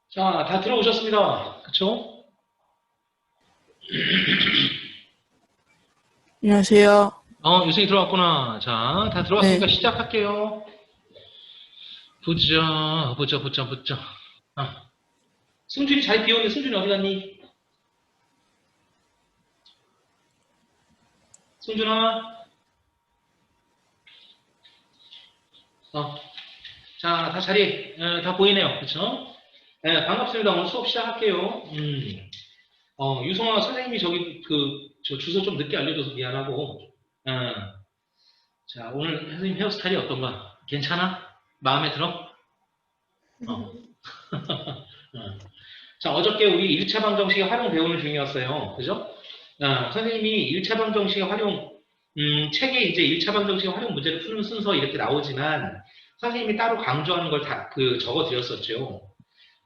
자, 다 들어오셨습니다. 그쵸? 안녕하세요. 유승이 들어왔구나. 자, 다 네, 들어왔으니까 시작할게요. 보자. 승준이 잘 비웠는데 승준이 어디 갔니? 승준아? 어, 자, 다 자리, 다 보이네요. 그쵸? 반갑습니다. 오늘 수업 시작할게요. 유성아, 선생님이 저기, 저 주소 좀 늦게 알려줘서 미안하고, 자, 오늘 선생님 헤어스타일이 어떤가? 괜찮아? 마음에 들어? 어. 어. 자, 어저께 우리 1차 방정식의 활용 배우는 중이었어요. 그죠? 선생님이 1차 방정식의 활용, 책에 이제 1차 방정식의 활용 문제를 푸는 순서 이렇게 나오지만, 선생님이 따로 강조하는 걸 다, 적어 드렸었죠.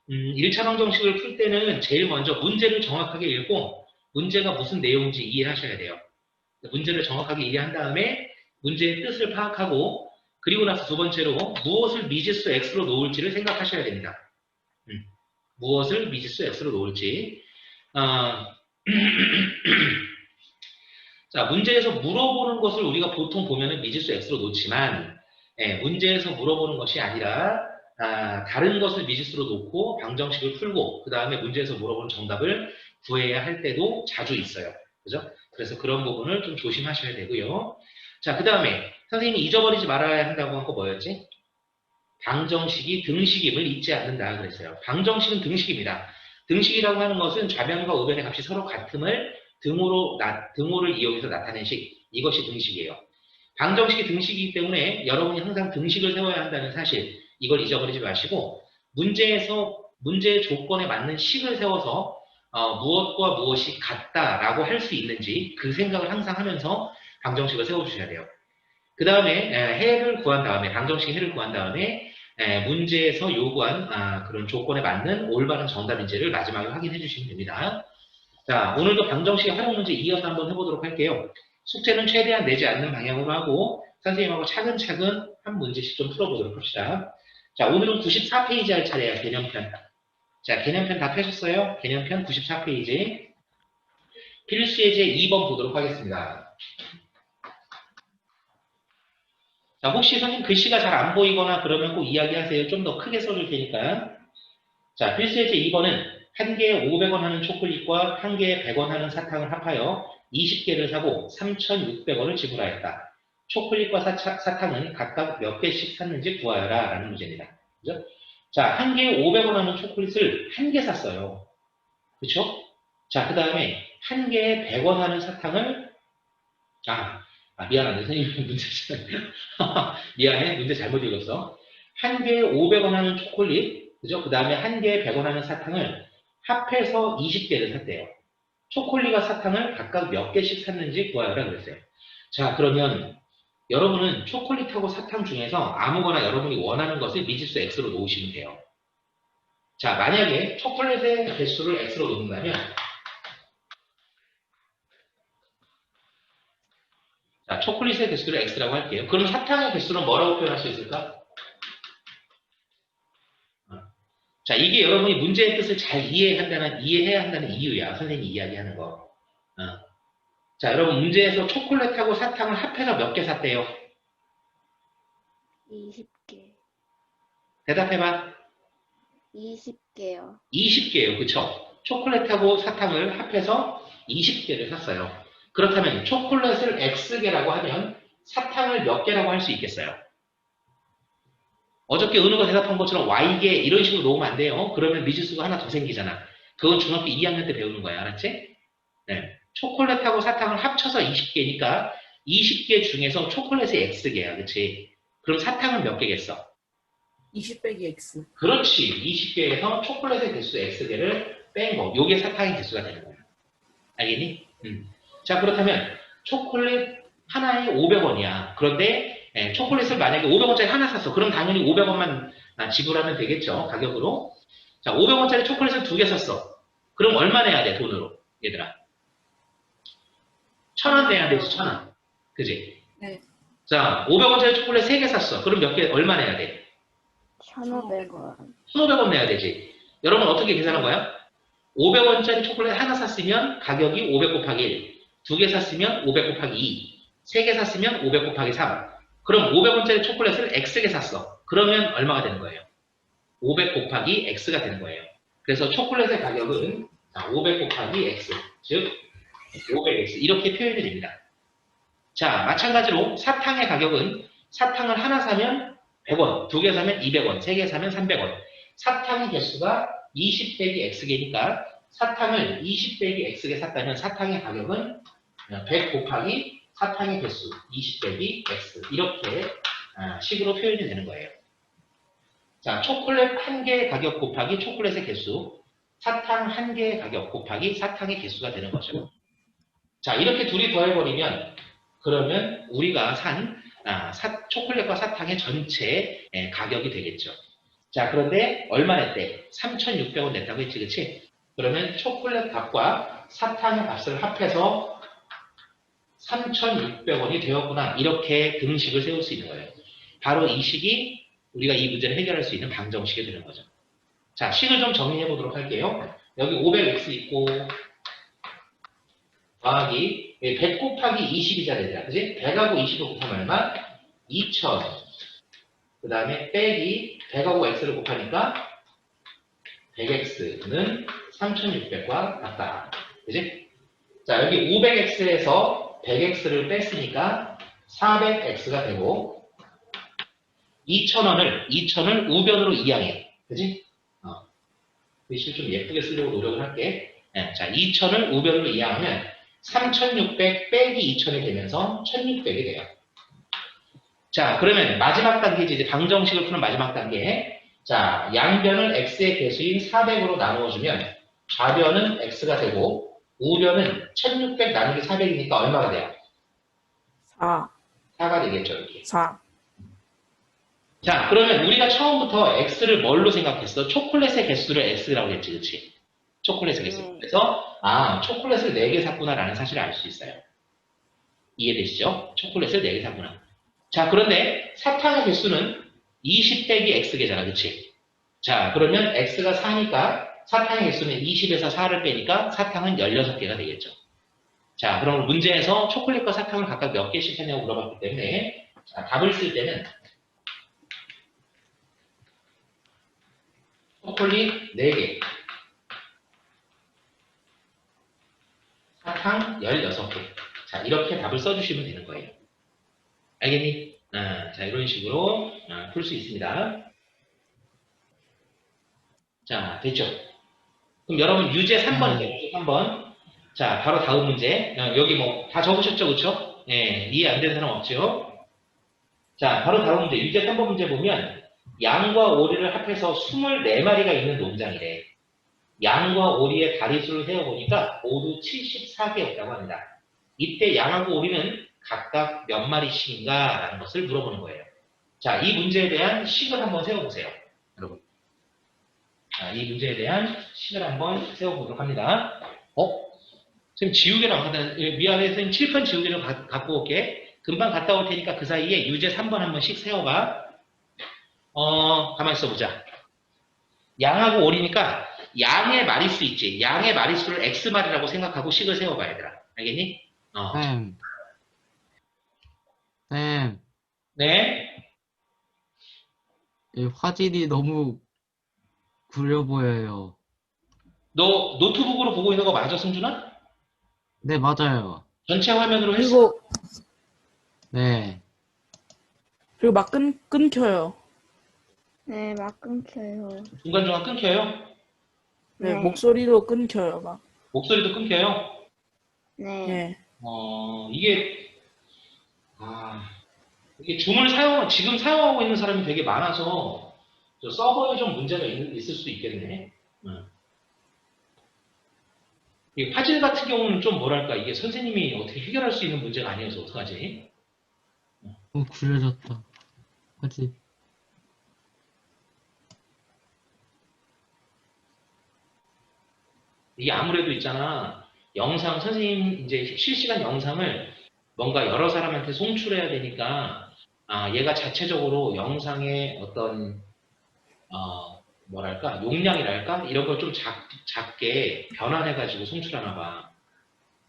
1차 방정식을 풀 때는 제일 먼저 문제를 정확하게 읽고, 문제가 무슨 내용인지 이해하셔야 돼요. 문제를 정확하게 이해한 다음에, 문제의 뜻을 파악하고, 그리고 나서 두 번째로, 무엇을 미지수 x로 놓을지를 생각하셔야 됩니다. 무엇을 미지수 x로 놓을지. 자, 문제에서 물어보는 것을 우리가 보통 보면은 미지수 x로 놓지만, 문제에서 물어보는 것이 아니라, 다른 것을 미지수로 놓고 방정식을 풀고, 그 다음에 문제에서 물어보는 정답을 구해야 할 때도 자주 있어요. 그죠? 그래서 그런 부분을 좀 조심하셔야 되고요. 자, 그 다음에 선생님이 잊어버리지 말아야 한다고 한 거 뭐였지? 방정식이 등식임을 잊지 않는다 그랬어요. 방정식은 등식입니다. 등식이라고 하는 것은 좌변과 우변의 값이 서로 같음을 등호를 이용해서 나타낸 식. 이것이 등식이에요. 방정식이 등식이기 때문에 여러분이 항상 등식을 세워야 한다는 사실. 이걸 잊어버리지 마시고 문제의 조건에 맞는 식을 세워서 무엇과 무엇이 같다라고 할 수 있는지 그 생각을 항상 하면서 방정식을 세워주셔야 돼요. 그 다음에 해를 구한 다음에 방정식 해를 구한 다음에 문제에서 요구한 그런 조건에 맞는 올바른 정답인지를 마지막에 확인해 주시면 됩니다. 자, 오늘도 방정식의 활용 문제 이어서 한번 해보도록 할게요. 숙제는 최대한 내지 않는 방향으로 하고 선생님하고 차근차근 한 문제씩 좀 풀어보도록 합시다. 자, 오늘은 94페이지 할 차례야, 개념편. 자, 개념편 다 펴셨어요? 개념편 94페이지. 필수 예제 2번 보도록 하겠습니다. 자, 혹시 선생님 글씨가 잘 안 보이거나 그러면 꼭 이야기하세요. 좀 더 크게 써줄 테니까. 자, 필수 예제 2번은 한 개에 500원 하는 초콜릿과 한 개에 100원 하는 사탕을 합하여 20개를 사고 3,600원을 지불하였다. 초콜릿과 사탕은 각각 몇 개씩 샀는지 구하여라 라는 문제입니다. 그죠? 자, 한 개에 500원 하는 초콜릿을 한 개 샀어요. 그렇죠? 자, 그 다음에 한 개에 100원 하는 사탕을 미안한데 선생님 문제 미안해 문제 잘못 읽었어. 한 개에 500원 하는 초콜릿 그죠? 그 다음에 한 개에 100원 하는 사탕을 합해서 20개를 샀대요. 초콜릿과 사탕을 각각 몇 개씩 샀는지 구하여라 그랬어요. 자, 그러면 여러분은 초콜릿하고 사탕 중에서 아무거나 여러분이 원하는 것을 미지수 x로 놓으시면 돼요. 자, 만약에 초콜릿의 개수를 x로 놓는다면 자, 초콜릿의 개수를 x라고 할게요. 그럼 사탕의 개수는 뭐라고 표현할 수 있을까? 자, 이게 여러분이 문제의 뜻을 잘 이해해야 한다는 이유야. 선생님이 이야기하는 거. 자, 여러분 문제에서 초콜릿하고 사탕을 합해서 몇 개 샀대요? 20개. 대답해봐. 20개요. 20개예요. 그쵸? 초콜릿하고 사탕을 합해서 20개를 샀어요. 그렇다면 초콜릿을 X개라고 하면 사탕을 몇 개라고 할 수 있겠어요? 어저께 은우가 대답한 것처럼 Y개 이런 식으로 놓으면 안 돼요. 그러면 미지수가 하나 더 생기잖아. 그건 중학교 2학년 때 배우는 거야. 알았지? 네. 초콜릿하고 사탕을 합쳐서 20개니까 20개 중에서 초콜릿이 X개야. 그치? 그럼 사탕은 몇 개겠어? 20 빼기 X. 그렇지. 20개에서 초콜릿의 개수 X개를 뺀 거. 요게 사탕의 개수가 되는 거야. 알겠니? 자, 그렇다면 초콜릿 하나에 500원이야. 그런데 초콜릿을 만약에 500원짜리 하나 샀어. 그럼 당연히 500원만 지불하면 되겠죠. 가격으로. 자, 500원짜리 초콜릿을 두 개 샀어. 그럼 얼마 내야 돼, 돈으로? 얘들아. 1,000원 내야 되지, 1,000원. 그지? 네. 자, 500원짜리 초콜릿 3개 샀어. 그럼 얼마 내야 돼? 1,500원. 1,500원 내야 되지. 여러분 어떻게 계산한 거야? 500원짜리 초콜릿 하나 샀으면 가격이 500 곱하기 1, 두 개 샀으면 500 곱하기 2, 세 개 샀으면 500 곱하기 3. 그럼 500원짜리 초콜릿을 X개 샀어. 그러면 얼마가 되는 거예요? 500 곱하기 X가 되는 거예요. 그래서 초콜릿의 가격은 500 곱하기 X, 즉 500X 이렇게 표현이 됩니다. 자, 마찬가지로 사탕의 가격은 사탕을 하나 사면 100원, 두 개 사면 200원, 세 개 사면 300원. 사탕의 개수가 20 빼기 X개니까 사탕을 20 빼기 X개 샀다면 사탕의 가격은 100 곱하기 사탕의 개수 20 빼기 X 이렇게 식으로 표현이 되는 거예요. 자, 초콜릿 한 개의 가격 곱하기 초콜릿의 개수, 사탕 한 개의 가격 곱하기 사탕의 개수가 되는 거죠. 자, 이렇게 둘이 더해버리면 그러면 우리가 산 초콜릿과 사탕의 전체 가격이 되겠죠. 자, 그런데 얼마 냈대? 3,600원 냈다고 했지, 그치? 그러면 초콜릿 값과 사탕의 값을 합해서 3,600원이 되었구나. 이렇게 등식을 세울 수 있는 거예요. 바로 이 식이 우리가 이 문제를 해결할 수 있는 방정식이 되는 거죠. 자, 식을 좀 정리해 보도록 할게요. 여기 500x 있고 더하기 100 곱하기 20이잖아요. 그지? 100하고 20을 곱하면 얼마? 2,000. 그 다음에 빼기 100하고 x를 곱하니까 100x는 3,600과 같다. 그지? 자, 여기 500x에서 100x를 뺐으니까 400x가 되고 2,000을 우변으로 이항해. 그지? 글씨를 좀 예쁘게 쓰려고 노력을 할게. 자, 2,000을 우변으로 이항하면 3,600 빼기 2,000이 되면서 1,600이 돼요. 자, 그러면 마지막 단계지, 이제 방정식을 푸는 마지막 단계. 자, 양변을 x의 개수인 400으로 나누어주면 좌변은 x가 되고 우변은 1,600 나누기 400이니까 얼마가 돼요? 4. 4가 되겠죠, 이렇게. 4. 자, 그러면 우리가 처음부터 x를 뭘로 생각했어? 초콜릿의 개수를 x라고 했지, 그치? 초콜릿의 개수. 그래서 초콜릿을 4개 샀구나라는 사실을 알 수 있어요. 이해되시죠? 초콜릿을 4개 샀구나. 자, 그런데 사탕의 개수는 20 빼기 x개잖아, 그치? 자, 그러면 x가 4니까 사탕의 개수는 20에서 4를 빼니까 사탕은 16개가 되겠죠. 자, 그럼 문제에서 초콜릿과 사탕을 각각 몇 개씩 했냐고 물어봤기 때문에 자, 답을 쓸 때는 초콜릿 4개, 사탕 16개. 자, 이렇게 답을 써주시면 되는 거예요. 알겠니? 자, 이런 식으로 풀 수 있습니다. 자, 됐죠? 그럼 여러분 유제 3번이죠. 3번. 자, 바로 다음 문제. 여기 뭐 다 적으셨죠? 그쵸? 예, 이해 안 되는 사람 없죠? 자, 바로 다음 문제. 유제 3번 문제 보면 양과 오리를 합해서 24마리가 있는 농장이래. 양과 오리의 다리수를 세어보니까 모두 74개였다고 합니다. 이때 양하고 오리는 각각 몇 마리씩인가? 라는 것을 물어보는 거예요. 자, 이 문제에 대한 식을 한번 세워보세요. 여러분. 자, 이 문제에 대한 식을 한번 세워보도록 합니다. 선생님 지우개랑 미안해 선생님 칠판 지우개를 갖고 올게. 금방 갔다 올 테니까 그 사이에 유제 3번 한 번씩 세워봐. 가만히 있어보자. 양하고 오리니까 양의 마리수 있지. 양의 마리수를 x마리라고 생각하고 식을 세워봐 얘들아. 알겠니? 쌤, 네. 이 화질이 너무 구려 보여요. 너 노트북으로 보고 있는 거 맞아, 승준아? 네, 맞아요. 전체 화면으로 했어? 네. 그리고 막 끊겨요. 네, 막 끊겨요. 중간중간 끊겨요? 네, 네. 목소리도 끊겨요, 막. 목소리도 끊겨요? 네. 네. 이게 줌을 지금 사용하고 있는 사람이 되게 많아서 저 서버에 좀 문제가 있을 수도 있겠네. 이 화질 같은 경우는 좀 뭐랄까, 이게 선생님이 어떻게 해결할 수 있는 문제가 아니어서 어떡하지? 너무 구려졌다. 화질. 이게 아무래도 있잖아. 영상, 선생님 이제 실시간 영상을 뭔가 여러 사람한테 송출해야 되니까, 얘가 자체적으로 영상의 어떤, 뭐랄까, 용량이랄까? 이런 걸 좀 작게 변환해가지고 송출하나 봐.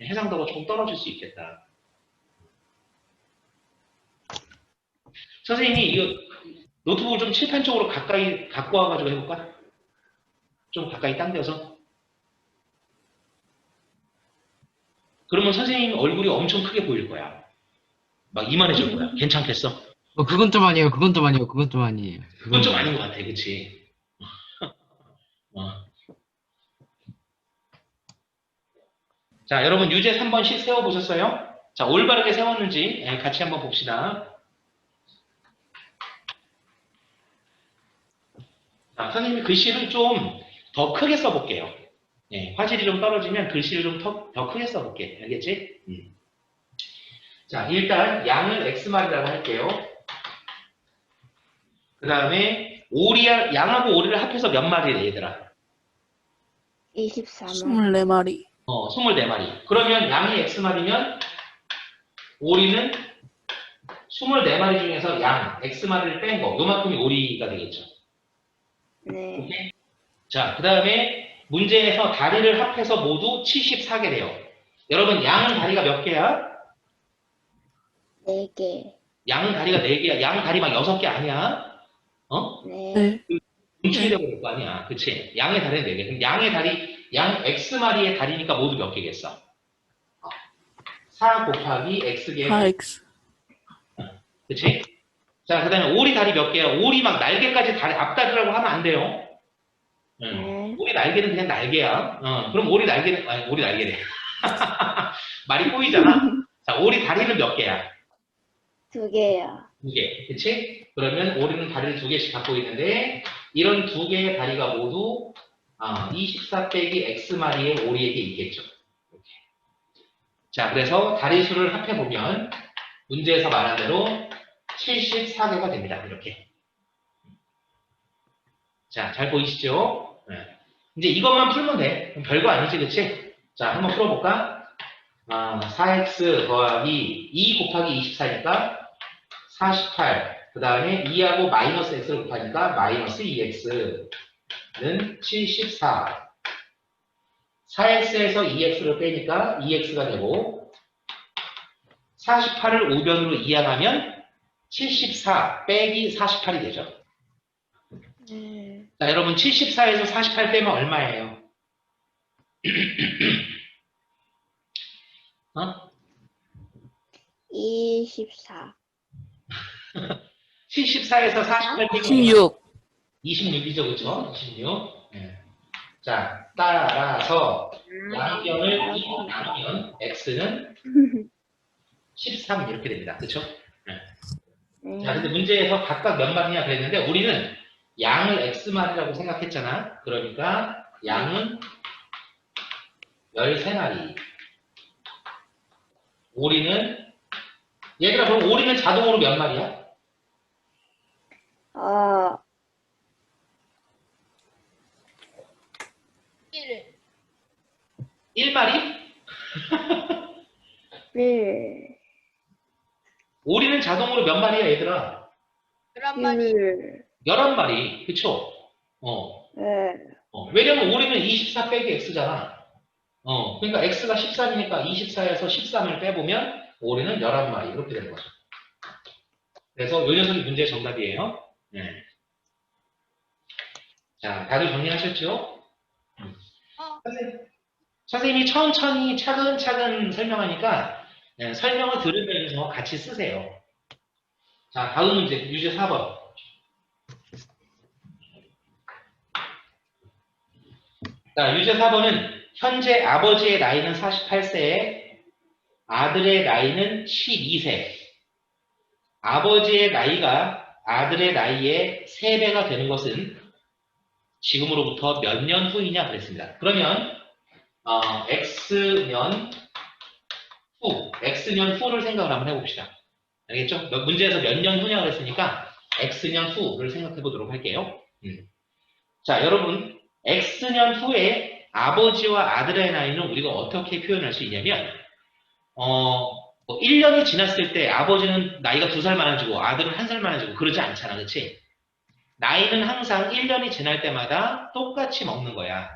해상도가 조금 떨어질 수 있겠다. 선생님이 이거 노트북을 좀 칠판 쪽으로 가까이 갖고 와가지고 해볼까? 좀 가까이 당겨서. 그러면 선생님 얼굴이 엄청 크게 보일 거야. 막 이만해질 거야. 괜찮겠어? 그건 좀 아니에요. 그건 좀 아니에요. 그건 좀 아니에요. 그건 좀 아닌 것 같아, 그치? 자, 여러분 유제 3번씩 세워보셨어요? 자, 올바르게 세웠는지 같이 한번 봅시다. 자, 선생님이 글씨를 좀 더 크게 써볼게요. 화질이 좀 떨어지면 글씨를 좀 더 크게 써볼게. 알겠지? 자, 일단 양을 x말이라고 할게요. 그 다음에 양하고 오리를 합해서 몇 마리래, 얘들아? 24만. 24마리. 24마리. 그러면 양이 x말이면 오리는 24마리 중에서 양, x마리를 뺀 거, 요만큼이 오리가 되겠죠. 네. 오케이? 자, 그 다음에 문제에서 다리를 합해서 모두 74개래요. 여러분, 양은 다리가 몇 개야? 4개. 양은 다리가 4개야. 양 다리 막 6개 아니야? 네. 네. 분출이 되고 그럴 거 아니야. 그치? 양의 다리는 4개. 그럼 양 x마리의 다리니까 모두 몇 개겠어? 4 곱하기 x개. 4x. 그치? 자, 그 다음에 오리 다리 몇 개야? 오리 막 날개까지 앞다리라고 하면 안 돼요. 네. 오리 날개는 그냥 날개야. 그럼 오리 날개는, 아니, 오리 날개래. 말이 꼬이잖아. 자, 오리 다리는 몇 개야? 2개요. 2개. 그치? 그러면 오리는 다리를 2개씩 갖고 있는데, 이런 2개의 다리가 모두 24 빼기 x마리의 오리에게 있겠죠. 이렇게. 자, 그래서 다리 수를 합해보면, 문제에서 말한 대로 74개가 됩니다. 이렇게. 자, 잘 보이시죠? 네. 이제 이것만 풀면 돼. 그럼 별거 아니지, 그치? 자, 한번 풀어볼까? 4x 더하기 2 곱하기 24니까 48. 그 다음에 2하고 마이너스 x를 곱하니까 마이너스 2x는 74. 4x에서 2x를 빼니까 2x가 되고 48을 우변으로 이항하면 74 빼기 48이 되죠. 네. 자, 여러분 74에서 48 빼면 얼마예요? 24. 74에서 48 빼면 16. 26이죠, 그쵸? 26. 네. 자, 따라서 양변을 2로 나누면 x는 13 이렇게 됩니다. 그쵸? 네. 네. 자, 근데 문제에서 각각 몇 마리냐 그랬는데 우리는 양을 x마리라고 생각했잖아. 그러니까 양은 13마리. 오리는 얘들아, 그럼 오리는 자동으로 몇 마리야? 1마리? 1. 오리는 자동으로 몇 마리야, 얘들아? 1. 11마리. 그쵸? 네. 왜냐면 오리는 24 빼기 x잖아. 그러니까 x가 13이니까 24에서 13을 빼보면 오리는 11마리. 이렇게 되는 거죠. 그래서 요 녀석이 문제의 정답이에요. 네. 자, 다들 정리하셨죠? 선생님이 천천히 차근차근 설명하니까 설명을 들으면서 같이 쓰세요. 자, 다음 문제, 유제 4번. 자, 유제 4번은 현재 아버지의 나이는 48세에 아들의 나이는 12세. 아버지의 나이가 아들의 나이의 3배가 되는 것은 지금으로부터 몇 년 후이냐 그랬습니다. 그러면 X년 후를 생각을 한번 해봅시다. 알겠죠? 문제에서 몇 년 후냐 그랬으니까 X년 후를 생각해 보도록 할게요. 자, 여러분 X년 후에 아버지와 아들의 나이는 우리가 어떻게 표현할 수 있냐면 1년이 지났을 때 아버지는 나이가 2살 많아지고 아들은 1살 많아지고 그러지 않잖아. 그치? 나이는 항상 1년이 지날 때마다 똑같이 먹는 거야.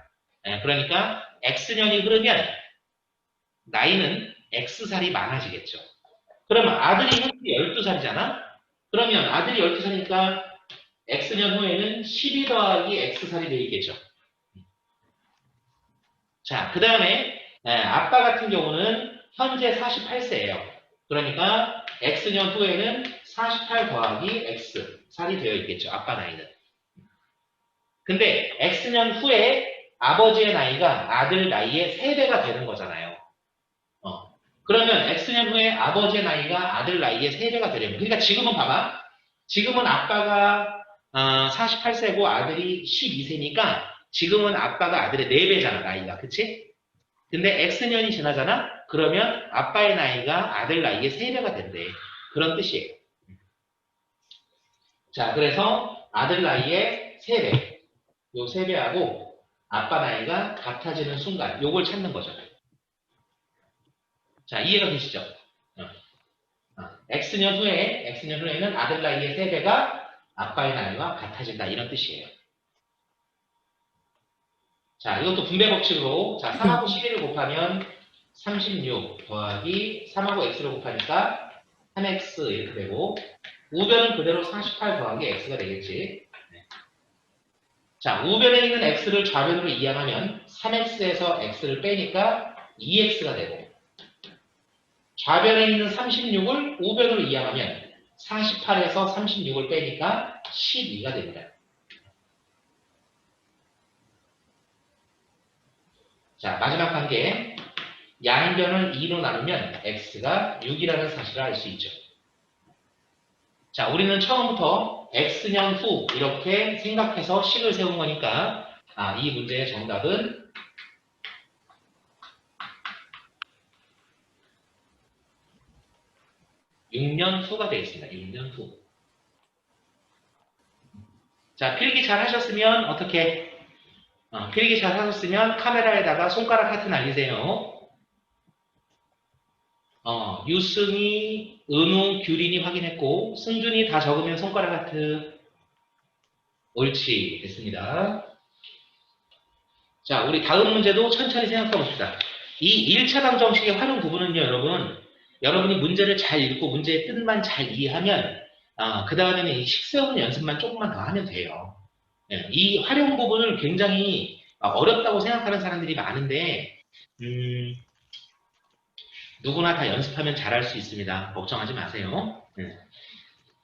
그러니까 X년이 흐르면 나이는 X살이 많아지겠죠. 그러면 아들이 현재 12살이잖아? 그러면 아들이 12살이니까 X년 후에는 12 더하기 X살이 되겠죠. 자, 그 다음에 아빠 같은 경우는 현재 48세예요. 그러니까 X년 후에는 48 더하기 X살이 되어 있겠죠. 아빠 나이는. 근데 X년 후에 아버지의 나이가 아들 나이의 3배가 되는 거잖아요. 그러면 X년 후에 아버지의 나이가 아들 나이의 3배가 되려면, 그러니까 지금은 봐봐. 지금은 아빠가 48세고 아들이 12세니까 지금은 아빠가 아들의 4배잖아, 나이가. 그치? 근데 X년이 지나잖아? 그러면 아빠의 나이가 아들 나이의 3배가 된대. 그런 뜻이에요. 자, 그래서 아들 나이의 3배. 요 3배하고 아빠 나이가 같아지는 순간, 요걸 찾는 거죠. 자, 이해가 되시죠? X년 후에는 아들 나이의 3배가 아빠의 나이와 같아진다. 이런 뜻이에요. 자, 이것도 분배 법칙으로, 자, 3하고 11을 곱하면 36 더하기 3하고 X를 곱하니까 3X 이렇게 되고, 우변은 그대로 48 더하기 X가 되겠지. 자, 우변에 있는 X를 좌변으로 이항하면 3X에서 X를 빼니까 2X가 되고, 좌변에 있는 36을 우변으로 이항하면 48에서 36을 빼니까 12가 됩니다. 자, 마지막 단계. 양변을 2로 나누면 x가 6이라는 사실을 알 수 있죠. 자, 우리는 처음부터 x년 후 이렇게 생각해서 식을 세운 거니까 이 문제의 정답은 6년 후가 되겠습니다. 6년 후. 자, 필기 잘 하셨으면 어떻게? 필기 잘 하셨으면 카메라에다가 손가락 하트 날리세요. 유승이, 은우, 규린이 확인했고, 승준이 다 적으면 손가락 하트. 옳지. 됐습니다. 자, 우리 다음 문제도 천천히 생각해 봅시다. 이 1차 방정식의 활용 부분은요, 여러분이 문제를 잘 읽고 문제의 뜻만 잘 이해하면, 그 다음에는 이 식세우는 연습만 조금만 더 하면 돼요. 이 활용 부분을 굉장히 어렵다고 생각하는 사람들이 많은데, 누구나 다 연습하면 잘할 수 있습니다. 걱정하지 마세요.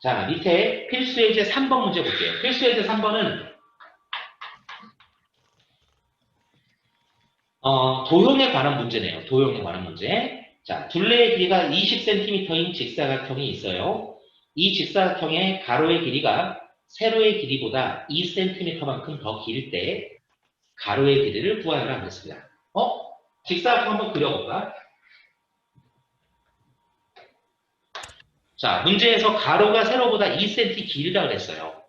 자, 밑에 필수예제 3번 문제 볼게요. 필수예제 3번은 도형에 관한 문제네요. 도형에 관한 문제. 자, 둘레의 길이가 20cm인 직사각형이 있어요. 이 직사각형의 가로의 길이가 세로의 길이보다 2cm만큼 더 길 때 가로의 길이를 구하라 그랬습니다. 직사각형 한번 그려볼까? 자, 문제에서 가로가 세로보다 2cm 길다 그랬어요.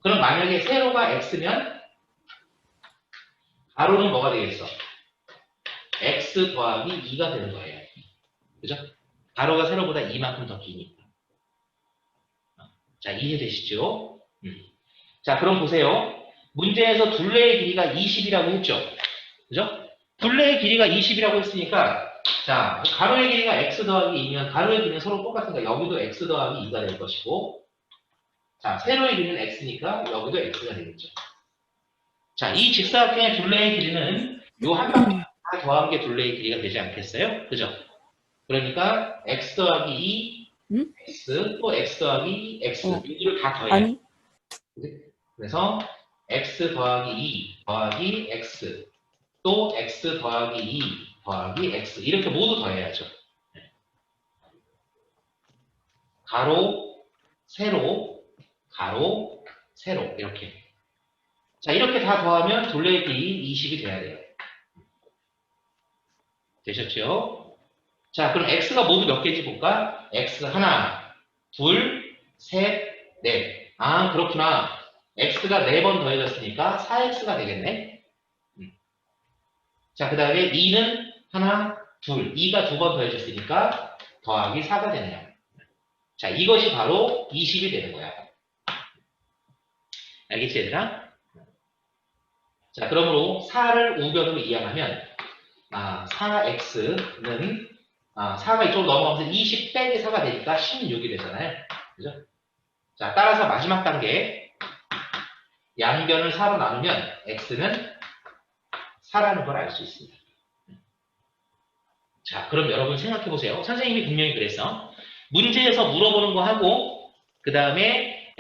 그럼 만약에 세로가 x면 가로는 뭐가 되겠어? x 더하기 2가 되는 거예요. 그죠? 가로가 세로보다 2만큼 더 기니까. 자, 이해되시죠? 자, 그럼 보세요. 문제에서 둘레의 길이가 20이라고 했죠? 그죠? 둘레의 길이가 20이라고 했으니까, 자, 가로의 길이가 x 더하기 2면 가로의 길이는 서로 똑같으니까 여기도 x 더하기 2가 될 것이고, 자, 세로의 길이는 x니까 여기도 x가 되겠죠. 자, 이 직사각형의 둘레의 길이는 요 한 바퀴 다 더한 게 둘레의 길이가 되지 않겠어요? 그죠? 그러니까 x 더하기 2, x, 또 x 더하기 x, 여기를 다 더해요. 아니, 그래서 x 더하기 2 더하기 x, 또 x 더하기 2 더하기 x, 이렇게 모두 더해야죠. 가로, 세로, 가로, 세로, 이렇게. 자, 이렇게 다 더하면 둘레의 길이 20이 돼야 돼요. 되셨죠? 자, 그럼 x가 모두 몇 개인지 볼까? x 하나, 둘, 셋, 넷. 아, 그렇구나. x가 4번 더해졌으니까 4x가 되겠네. 자, 그 다음에 2는 하나, 둘. 2가 2번 더해졌으니까 더하기 4가 되네요. 자, 이것이 바로 20이 되는 거야. 알겠지, 얘들아? 자, 그러므로 4를 우변으로 이항하면 4x는 4가 이쪽으로 넘어가면서 20 빼기 4가 되니까 16이 되잖아요. 그죠? 자, 따라서 마지막 단계 양변을 4로 나누면 x는 4라는 걸 알 수 있습니다. 자, 그럼 여러분 생각해 보세요. 선생님이 분명히 그랬어. 문제에서 물어보는 거 하고 그 다음에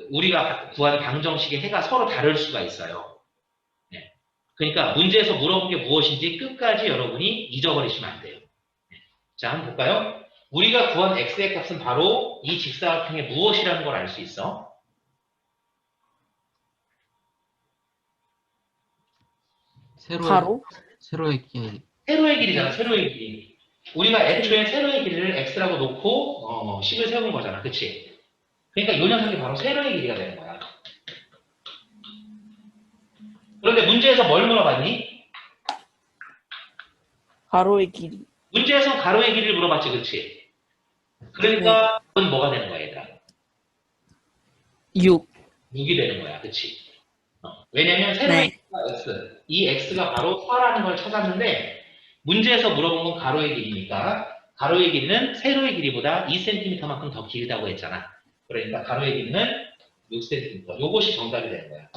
우리가 구한 방정식의 해가 서로 다를 수가 있어요. 그러니까 문제에서 물어본 게 무엇인지 끝까지 여러분이 잊어버리시면 안 돼요. 자, 한번 볼까요? 우리가 구한 x의 값은 바로 이 직사각형의 무엇이라는 걸 알 수 있어? 세로의 길. 세로의 길이잖아, 세로의 길이. 우리가 애초에 세로의 길이를 x라고 놓고 식을 세운 거잖아, 그치? 그러니까 이 녀석이 바로 세로의 길이가 되는 거야. 그런데 문제에서 뭘 물어봤니? 가로의 길이. 문제에서 가로의 길이를 물어봤지, 그치? 그러니까 그건 뭐가 되는 거야, 얘들아? 6. 6이 되는 거야, 그치? 왜냐면 세로의 네. 길이가 x, 이 x가 바로 4라는 걸 찾았는데 문제에서 물어본 건 가로의 길이니까 가로의 길이는 세로의 길이보다 2cm만큼 더 길다고 했잖아. 그러니까 가로의 길이는 6cm. 요것이 정답이 되는 거야.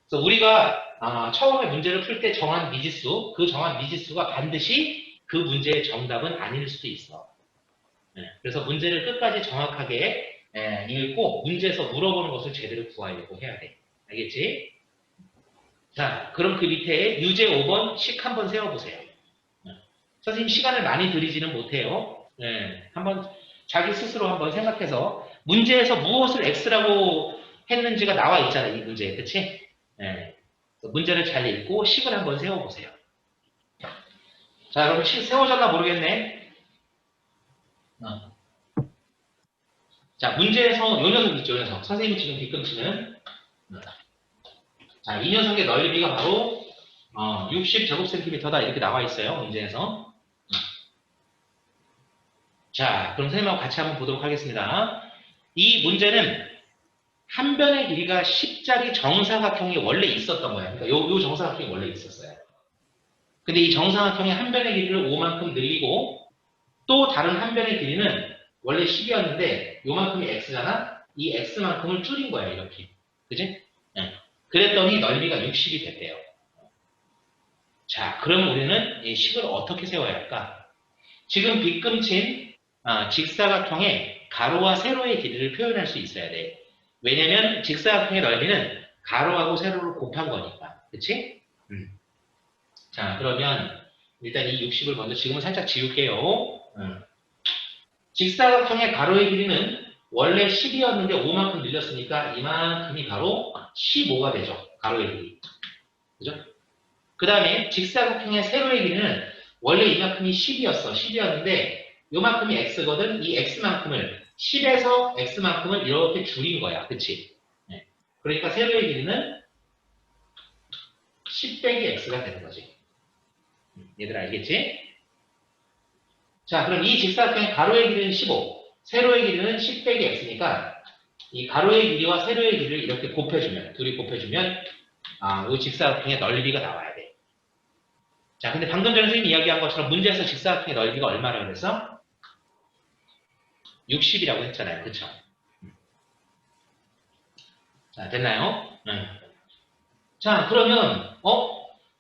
그래서 우리가 처음에 문제를 풀 때 정한 미지수, 그 정한 미지수가 반드시 그 문제의 정답은 아닐 수도 있어. 그래서 문제를 끝까지 정확하게 읽고 문제에서 물어보는 것을 제대로 구하려고 해야 돼. 알겠지? 자, 그럼 그 밑에 유제 5번 식 한번 세워보세요. 선생님 시간을 많이 들이지는 못해요. 한번 자기 스스로 한번 생각해서 문제에서 무엇을 x라고 했는지가 나와 있잖아, 이 문제에. 그치? 문제를 잘 읽고 식을 한번 세워보세요. 자, 그럼 식 세워졌나 모르겠네. 자, 문제에서 요 녀석 있죠, 요 녀석. 선생님이 지금 뒤꿈치는 자, 이 녀석의 넓이가 바로 60제곱센티미터다 이렇게 나와 있어요, 문제에서. 자, 그럼 선생님하고 같이 한번 보도록 하겠습니다. 이 문제는 한 변의 길이가 10짜리 정사각형이 원래 있었던 거예요. 그러니까 요 정사각형이 원래 있었어요. 근데 이 정사각형의 한 변의 길이를 5만큼 늘리고 또 다른 한 변의 길이는 원래 10이었는데 요만큼이 x잖아? 이 x만큼을 줄인 거야, 이렇게. 그지? 그랬더니 넓이가 60이 됐대요. 자, 그럼 우리는 이 식을 어떻게 세워야 할까? 지금 빗금친 직사각형의 가로와 세로의 길이를 표현할 수 있어야 돼. 왜냐면 직사각형의 넓이는 가로하고 세로를 곱한 거니까. 그치? 자, 그러면 일단 이 60을 먼저 지금은 살짝 지울게요. 직사각형의 가로의 길이는 원래 10이었는데 5만큼 늘렸으니까 이만큼이 바로 15가 되죠. 가로의 길이. 그죠? 그 다음에 직사각형의 세로의 길이는 원래 이만큼이 10이었어. 10이었는데 요만큼이 x거든. 이 x만큼을 10에서 x만큼을 이렇게 줄인 거야. 그치? 그러니까 세로의 길이는 10 빼기 x가 되는 거지. 얘들 알겠지? 자, 그럼 이 직사각형의 가로의 길이는 15, 세로의 길이는 10 빼기 x니까 이 가로의 길이와 세로의 길이를 이렇게 곱해주면, 둘이 곱해주면 이 직사각형의 넓이가 나와야 돼. 자, 근데 방금 전에 선생님이 이야기한 것처럼 문제에서 직사각형의 넓이가 얼마라고 그랬어? 60이라고 했잖아요. 그쵸? 자, 됐나요? 자, 그러면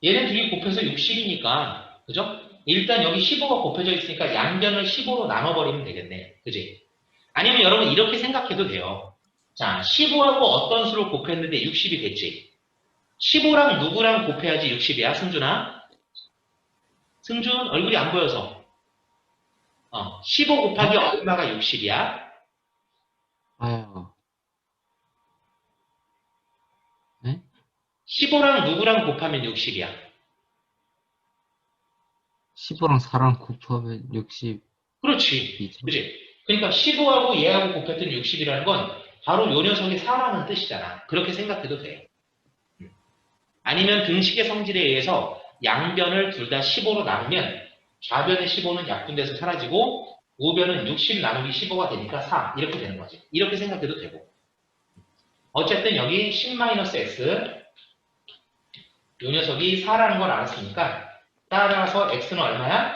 얘네 둘이 곱해서 60이니까 그죠? 일단 여기 15가 곱해져 있으니까 양변을 15로 나눠버리면 되겠네. 그지? 아니면 여러분 이렇게 생각해도 돼요. 자, 15하고 어떤 수를 곱했는데 60이 됐지? 15랑 누구랑 곱해야지 60이야? 승준아? 승준 얼굴이 안 보여서 15 곱하기 얼마가 60이야? 아유. 네? 15랑 누구랑 곱하면 60이야? 15랑 4랑 곱하면 60. 그렇지. 이죠. 그지? 그러니까 15하고 얘하고 곱했더니 60이라는 건 바로 요 녀석이 4라는 뜻이잖아. 그렇게 생각해도 돼. 아니면 등식의 성질에 의해서 양변을 둘 다 15로 나누면 좌변의 15는 약분돼서 사라지고 우변은 60 나누기 15가 되니까 4 이렇게 되는 거지. 이렇게 생각해도 되고. 어쨌든 여기 10-x 요 녀석이 4라는 걸 알았으니까 따라서 x는 얼마야?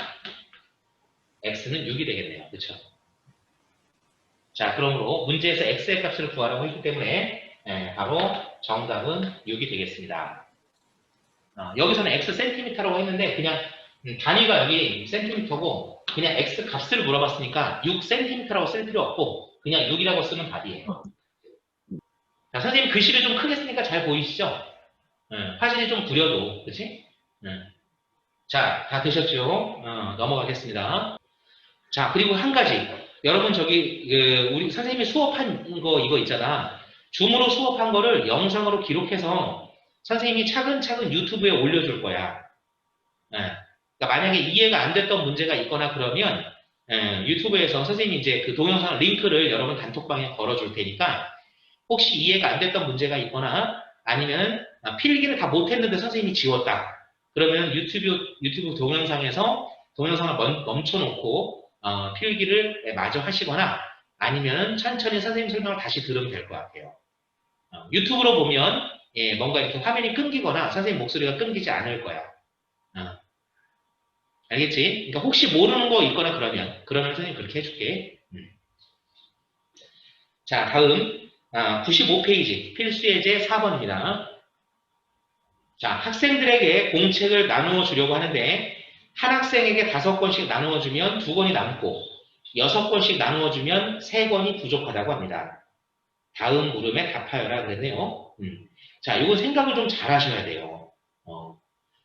x는 6이 되겠네요. 그쵸? 자, 그러므로 문제에서 x의 값을 구하라고 했기 때문에 바로 정답은 6이 되겠습니다. 여기서는 x 센티미터라고 했는데 그냥 단위가 여기 센티미터고 그냥 x 값을 물어봤으니까 6 센티미터라고 쓸 필요 없고 그냥 6이라고 쓰면 답이에요. 자, 선생님 글씨를 좀 크게 쓰니까 잘 보이시죠? 화질이 좀 구려도, 그치? 자, 다 되셨죠? 넘어가겠습니다. 자, 그리고 한 가지. 여러분, 저기, 우리 선생님이 수업한 거, 이거 있잖아. 줌으로 수업한 거를 영상으로 기록해서 선생님이 차근차근 유튜브에 올려줄 거야. 그러니까 만약에 이해가 안 됐던 문제가 있거나 그러면, 유튜브에서 선생님이 이제 그 동영상 링크를 여러분 단톡방에 걸어줄 테니까, 혹시 이해가 안 됐던 문제가 있거나, 아니면 필기를 다 못했는데 선생님이 지웠다. 그러면 유튜브 동영상을 멈춰놓고 필기를 마저 하시거나 아니면 천천히 선생님 설명을 다시 들으면 될 것 같아요. 유튜브로 보면 뭔가 이렇게 화면이 끊기거나 선생님 목소리가 끊기지 않을 거야. 알겠지? 그러니까 혹시 모르는 거 있거나 그러면 선생님 그렇게 해줄게. 자, 다음 95페이지 필수예제 4번입니다. 자, 학생들에게 공책을 나누어 주려고 하는데 한 학생에게 5권씩 나누어 주면 2권이 남고 6권씩 나누어 주면 3권이 부족하다고 합니다. 다음 물음에 답하여라 그랬네요. 자, 이거 생각을 좀 잘 하셔야 돼요.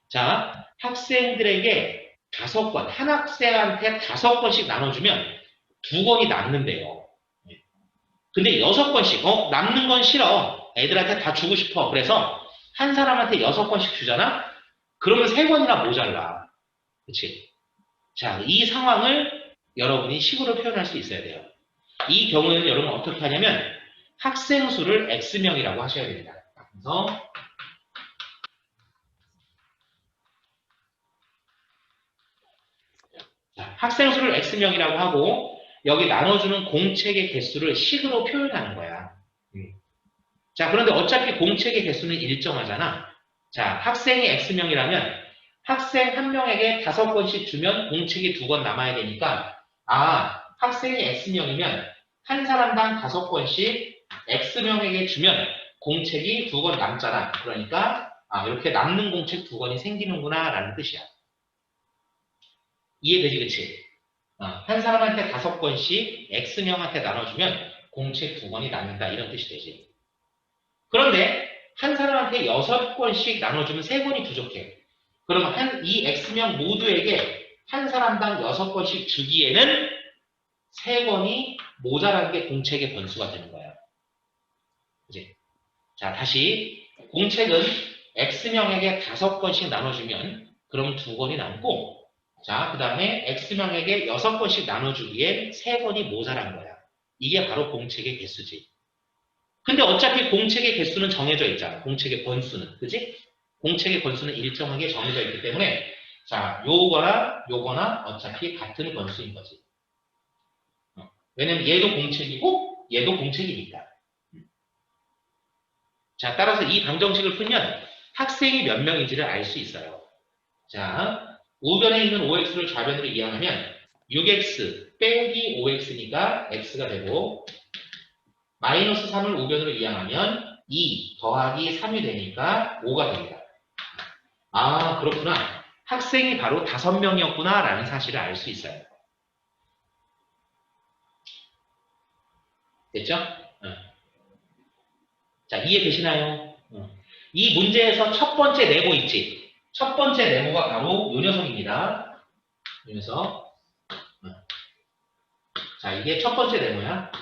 자, 학생들에게 5권, 한 학생한테 5권씩 나눠주면 2권이 남는데요. 근데 6권씩, 남는 건 싫어. 애들한테 다 주고 싶어. 그래서 한 사람한테 6권씩 주잖아? 그러면 3권이나 모자라. 그치? 자, 이 상황을 여러분이 식으로 표현할 수 있어야 돼요. 이 경우에는 여러분 어떻게 하냐면 학생 수를 X명이라고 하셔야 됩니다. 그래서 자, 학생 수를 X명이라고 하고 여기 나눠주는 공책의 개수를 식으로 표현하는 거야. 자, 그런데 어차피 공책의 개수는 일정하잖아. 자, 학생이 X명이라면 학생 한 명에게 5권씩 주면 공책이 2권 남아야 되니까 학생이 X명이면 한 사람당 5권씩 X명에게 주면 공책이 2권 남잖아. 그러니까 이렇게 남는 공책 2권이 생기는구나 라는 뜻이야. 이해되지, 그치? 한 사람한테 5권씩 X명한테 나눠주면 공책 2권이 남는다 이런 뜻이 되지. 그런데 한 사람한테 6권씩 나눠주면 3권이 부족해. 그러면 이 X명 모두에게 한 사람당 6권씩 주기에는 3권이 모자란 게 공책의 권수가 되는 거야. 그치? 자, 다시 공책은 X명에게 5권씩 나눠주면 그럼 2권이 남고 자, 그 다음에 X명에게 6권씩 나눠주기에 3권이 모자란 거야. 이게 바로 공책의 개수지. 근데 어차피 공책의 개수는 정해져 있잖아. 공책의 권수는. 그지? 공책의 권수는 일정하게 정해져 있기 때문에 자, 요거나 어차피 같은 권수인 거지. 왜냐면 얘도 공책이고 얘도 공책이니까. 자, 따라서 이 방정식을 풀면 학생이 몇 명인지를 알 수 있어요. 자, 우변에 있는 OX를 좌변으로 이항하면 6X 빼기 5X니까 X가 되고 마이너스 3을 우변으로 이항하면 2 더하기 3이 되니까 5가 됩니다. 그렇구나. 학생이 바로 5명이었구나 라는 사실을 알 수 있어요. 됐죠? 자, 이해되시나요? 이 문제에서 첫 번째 네모 있지? 첫 번째 네모가 바로 요 녀석입니다. 요 녀석. 자, 이게 첫 번째 네모야.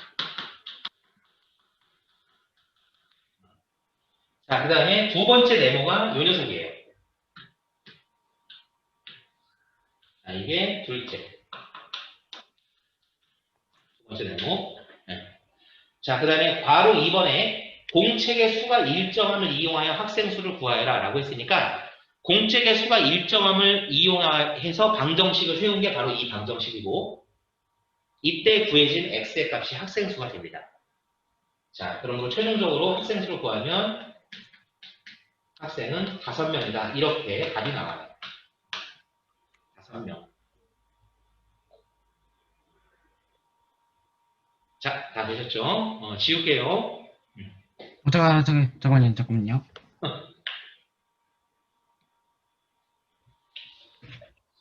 자, 그 다음에 두 번째 네모가 요 녀석이에요. 자, 이게 둘째. 두 번째 네모. 자, 그 다음에 바로 2번에 공책의 수가 일정함을 이용하여 학생 수를 구하여라 라고 했으니까 공책의 수가 일정함을 이용해서 방정식을 세운 게 바로 이 방정식이고 이때 구해진 x의 값이 학생 수가 됩니다. 자, 그러므로 최종적으로 학생 수를 구하면 학생은 5명이다. 이렇게 답이 나와요. 5명. 자, 다 되셨죠? 지울게요. 잠깐만요.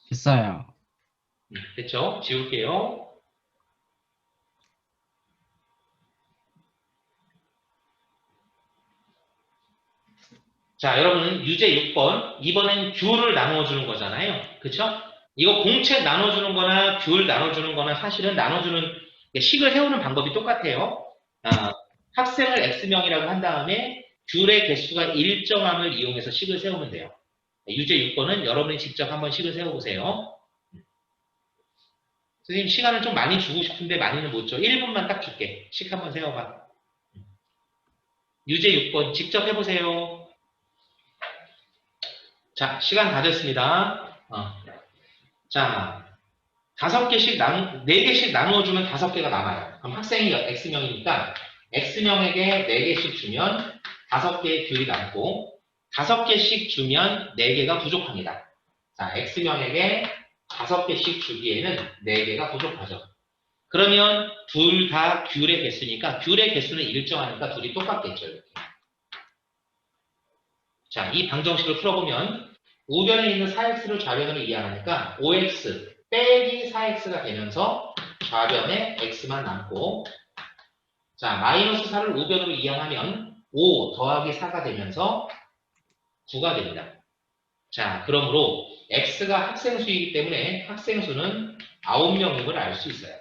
됐어요. 됐죠? 지울게요. 자, 여러분 유제 6번. 이번엔 귤을 나누어주는 거잖아요. 그쵸? 이거 공책 나눠주는 거나 귤 나눠주는 거나 사실은 나눠주는 식을 세우는 방법이 똑같아요. 학생을 X명이라고 한 다음에 귤의 개수가 일정함을 이용해서 식을 세우면 돼요. 유제 6번은 여러분이 직접 한번 식을 세워보세요. 선생님 시간을 좀 많이 주고 싶은데 많이는 못 줘. 1분만 딱 줄게. 식 한번 세워봐. 유제 6번 직접 해보세요. 자, 시간 다 됐습니다. 자, 4개씩 나누어주면 5개가 남아요. 그럼 학생이 X명이니까 X명에게 4개씩 주면 5개의 귤이 남고 5개씩 주면 4개가 부족합니다. 자, X명에게 5개씩 주기에는 4개가 부족하죠. 그러면 둘 다 귤의 개수니까 귤의 개수는 일정하니까 둘이 똑같겠죠. 이렇게. 자, 이 방정식을 풀어보면 우변에 있는 4x를 좌변으로 이항하니까 5x 빼기 4x가 되면서 좌변에 x만 남고 자, 마이너스 4를 우변으로 이항하면 5 더하기 4가 되면서 9가 됩니다. 자, 그러므로 x가 학생수이기 때문에 학생수는 9명임을 알 수 있어요.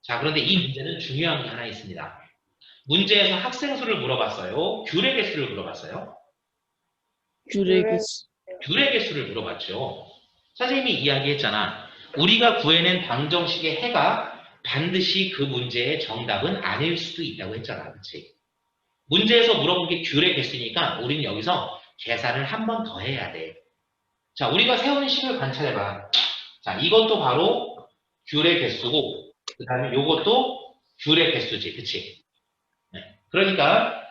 자, 그런데 이 문제는 중요한 게 하나 있습니다. 문제에서 학생수를 물어봤어요? 귤의 개수를 물어봤어요? 귤의 개수. 귤의 개수를 물어봤죠. 선생님이 이야기했잖아. 우리가 구해낸 방정식의 해가 반드시 그 문제의 정답은 아닐 수도 있다고 했잖아. 그치? 문제에서 물어본 게 귤의 개수니까 우리는 여기서 계산을 한 번 더 해야 돼. 자, 우리가 세운 식을 관찰해봐. 자, 이것도 바로 귤의 개수고 그 다음에 요것도 귤의 개수지. 그치? 네. 그러니까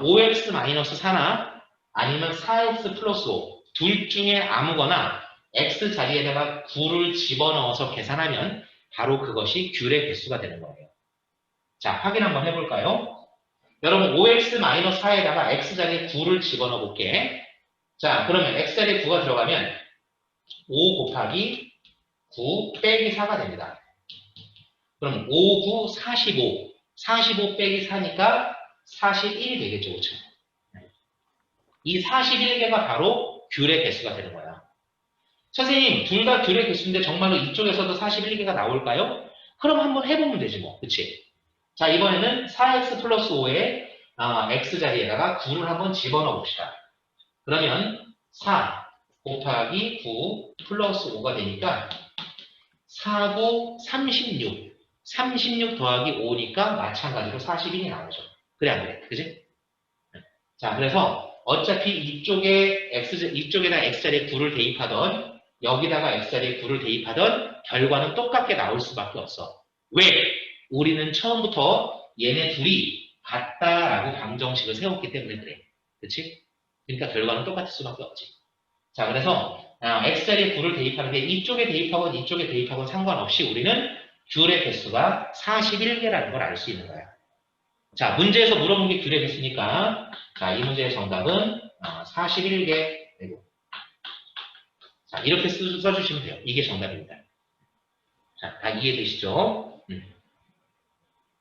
5x-4나 아니면 4x 플러스 5 둘 중에 아무거나 x 자리에다가 9를 집어넣어서 계산하면 바로 그것이 귤의 개수가 되는 거예요. 자, 확인 한번 해볼까요? 여러분 5x-4에다가 x 자리에 9를 집어넣어 볼게. 자, 그러면 x 자리에 9가 들어가면 5 곱하기 9 빼기 4가 됩니다. 그럼 5, 9, 45. 45 빼기 4니까 41이 되겠죠. 그렇죠? 이 41개가 바로 귤의 개수가 되는 거야. 선생님, 둘 다 귤의 개수인데 정말로 이쪽에서도 41개가 나올까요? 그럼 한번 해보면 되지 뭐. 그치? 자, 이번에는 4x 플러스 5에 x 자리에다가 9를 한번 집어넣어 봅시다. 그러면 4 곱하기 9 플러스 5가 되니까 4, 9, 36. 36 더하기 5니까 마찬가지로 41이 나오죠. 그래, 안 그래? 그지? 자, 그래서 어차피 이쪽에다 x자리에 9를 대입하던 여기다가 x자리에 9를 대입하던 결과는 똑같게 나올 수밖에 없어. 왜? 우리는 처음부터 얘네 둘이 같다라고 방정식을 세웠기 때문에 그래. 그치? 그러니까 결과는 똑같을 수밖에 없지. 자, 그래서 x자리에 9를 대입하는데 이쪽에 대입하건 이쪽에 대입하건 상관없이 우리는 귤의 개수가 41개라는 걸 알 수 있는 거야. 자, 문제에서 물어본 게 귤의 개수니까 자, 이 문제의 정답은 41개 되고 자, 이렇게 써주시면 돼요. 이게 정답입니다. 자, 다 이해되시죠?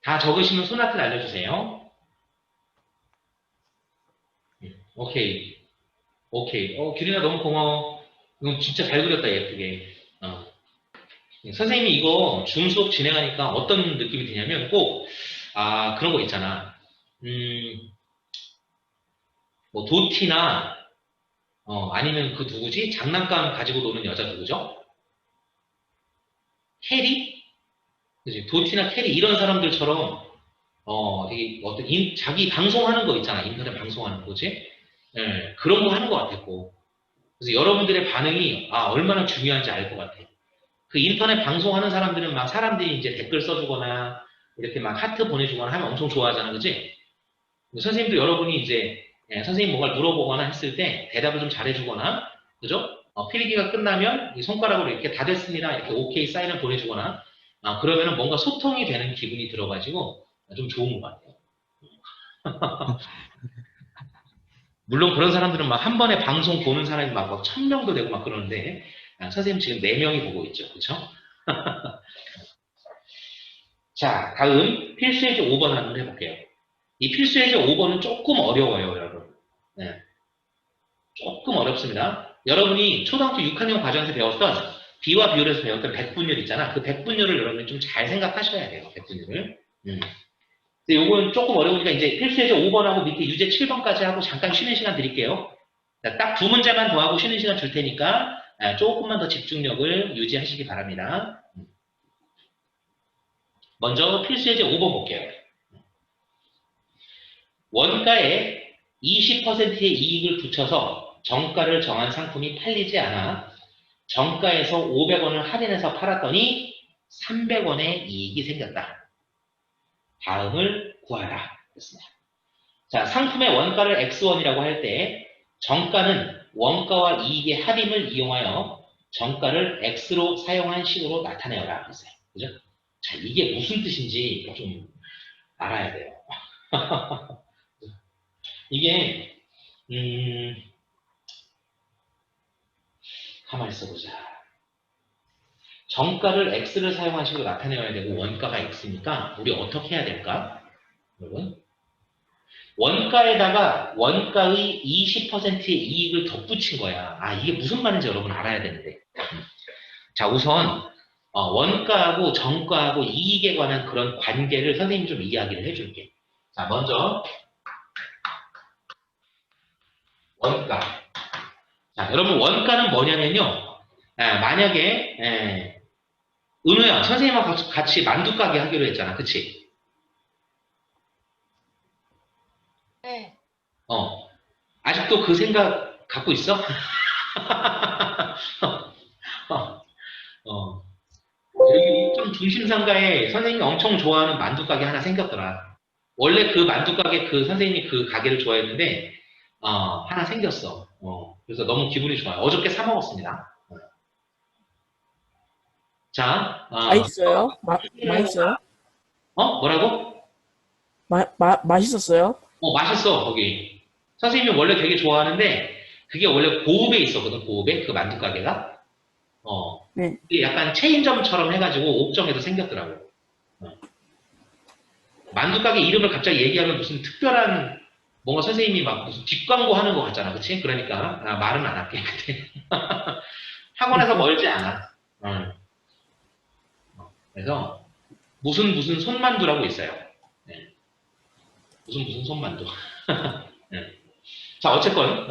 다 적으시면 손아트 알려주세요. 오케이. 오케이. 귤이나 너무 고마워. 이거 진짜 잘 그렸다, 예쁘게. 선생님이 이거 줌 수업 진행하니까 어떤 느낌이 드냐면 꼭, 그런 거 있잖아. 뭐, 도티나, 아니면 그 누구지? 장난감 가지고 노는 여자 누구죠? 캐리? 그치? 도티나 캐리 이런 사람들처럼, 되게 자기 방송하는 거 있잖아. 인터넷 방송하는 거지? 예, 그런 거 하는 것 같았고. 그래서 여러분들의 반응이, 얼마나 중요한지 알 것 같아. 그 인터넷 방송하는 사람들은 막 사람들이 이제 댓글 써주거나, 이렇게 막 하트 보내주거나 하면 엄청 좋아하잖아, 그치? 선생님도 여러분이 이제 선생님 뭔가를 물어보거나 했을 때 대답을 좀 잘해주거나, 그죠? 필기가 끝나면 이 손가락으로 이렇게 다 됐습니다. 이렇게 오케이 사인을 보내주거나, 그러면은 뭔가 소통이 되는 기분이 들어가지고 좀 좋은 것 같아요. 물론 그런 사람들은 막 한 번에 방송 보는 사람이 막 1000명도 되고 막 그러는데, 선생님 지금 4명이 보고 있죠. 그쵸? 자, 다음 필수예제 5번 한번 해볼게요. 이 필수예제 5번은 조금 어려워요, 여러분. 네. 조금 어렵습니다. 여러분이 초등학교 6학년 과정에서 배웠던 비와 비율에서 배웠던 백분율 있잖아. 그 백분율을 여러분이 좀 잘 생각하셔야 돼요, 백분율을. 근데 요건 조금 어려우니까 이제 필수예제 5번하고 밑에 유제 7번까지 하고 잠깐 쉬는 시간 드릴게요. 딱 2문제만 더 하고 쉬는 시간 줄 테니까 조금만 더 집중력을 유지하시기 바랍니다. 먼저 필수예제 5번 볼게요. 원가에 20%의 이익을 붙여서 정가를 정한 상품이 팔리지 않아 정가에서 500원을 할인해서 팔았더니 300원의 이익이 생겼다. 다음을 구하라. 그렇습니다. 자, 상품의 원가를 X1이라고 할 때 정가는 원가와 이익의 할인을 이용하여 정가를 X로 사용한 식으로 나타내어라. 그랬어요. 그죠? 자, 이게 무슨 뜻인지 좀 알아야 돼요. 이게 가만히 있어보자. 정가를 X를 사용한 식으로 나타내야 되고 원가가 X니까 우리 어떻게 해야 될까? 여러분, 원가에다가 원가의 20%의 이익을 덧붙인 거야. 이게 무슨 말인지 여러분 알아야 되는데. 자, 우선 원가하고 정가하고 이익에 관한 그런 관계를 선생님이 좀 이야기를 해줄게. 자, 먼저 원가. 자, 여러분 원가는 뭐냐면요. 만약에 은우야, 선생님하고 같이 만두 가게 하기로 했잖아. 그치? 네. 아직도 그 생각 갖고 있어? 여기 좀 중심상가에 선생님이 엄청 좋아하는 만두 가게 하나 생겼더라. 원래 그 만두 가게 그 선생님이 그 가게를 좋아했는데 하나 생겼어. 그래서 너무 기분이 좋아요. 어저께 사 먹었습니다. 자, 맛있어요? 맛있어요? 뭐라고? 맛있었어요? 맛있어, 거기. 선생님이 원래 되게 좋아하는데, 그게 원래 고읍에 있었거든, 고읍에, 그 만두 가게가. 네. 그게 약간 체인점처럼 해가지고 옥정에도 생겼더라고요. 만두 가게 이름을 갑자기 얘기하면 무슨 특별한, 뭔가 선생님이 막 무슨 뒷광고 하는 것 같잖아, 그치? 그러니까, 말은 안 할게, 그때. 학원에서 멀지 않아. 그래서, 무슨 손만두라고 있어요. 네. 무슨 손만두. 네. 자, 어쨌건,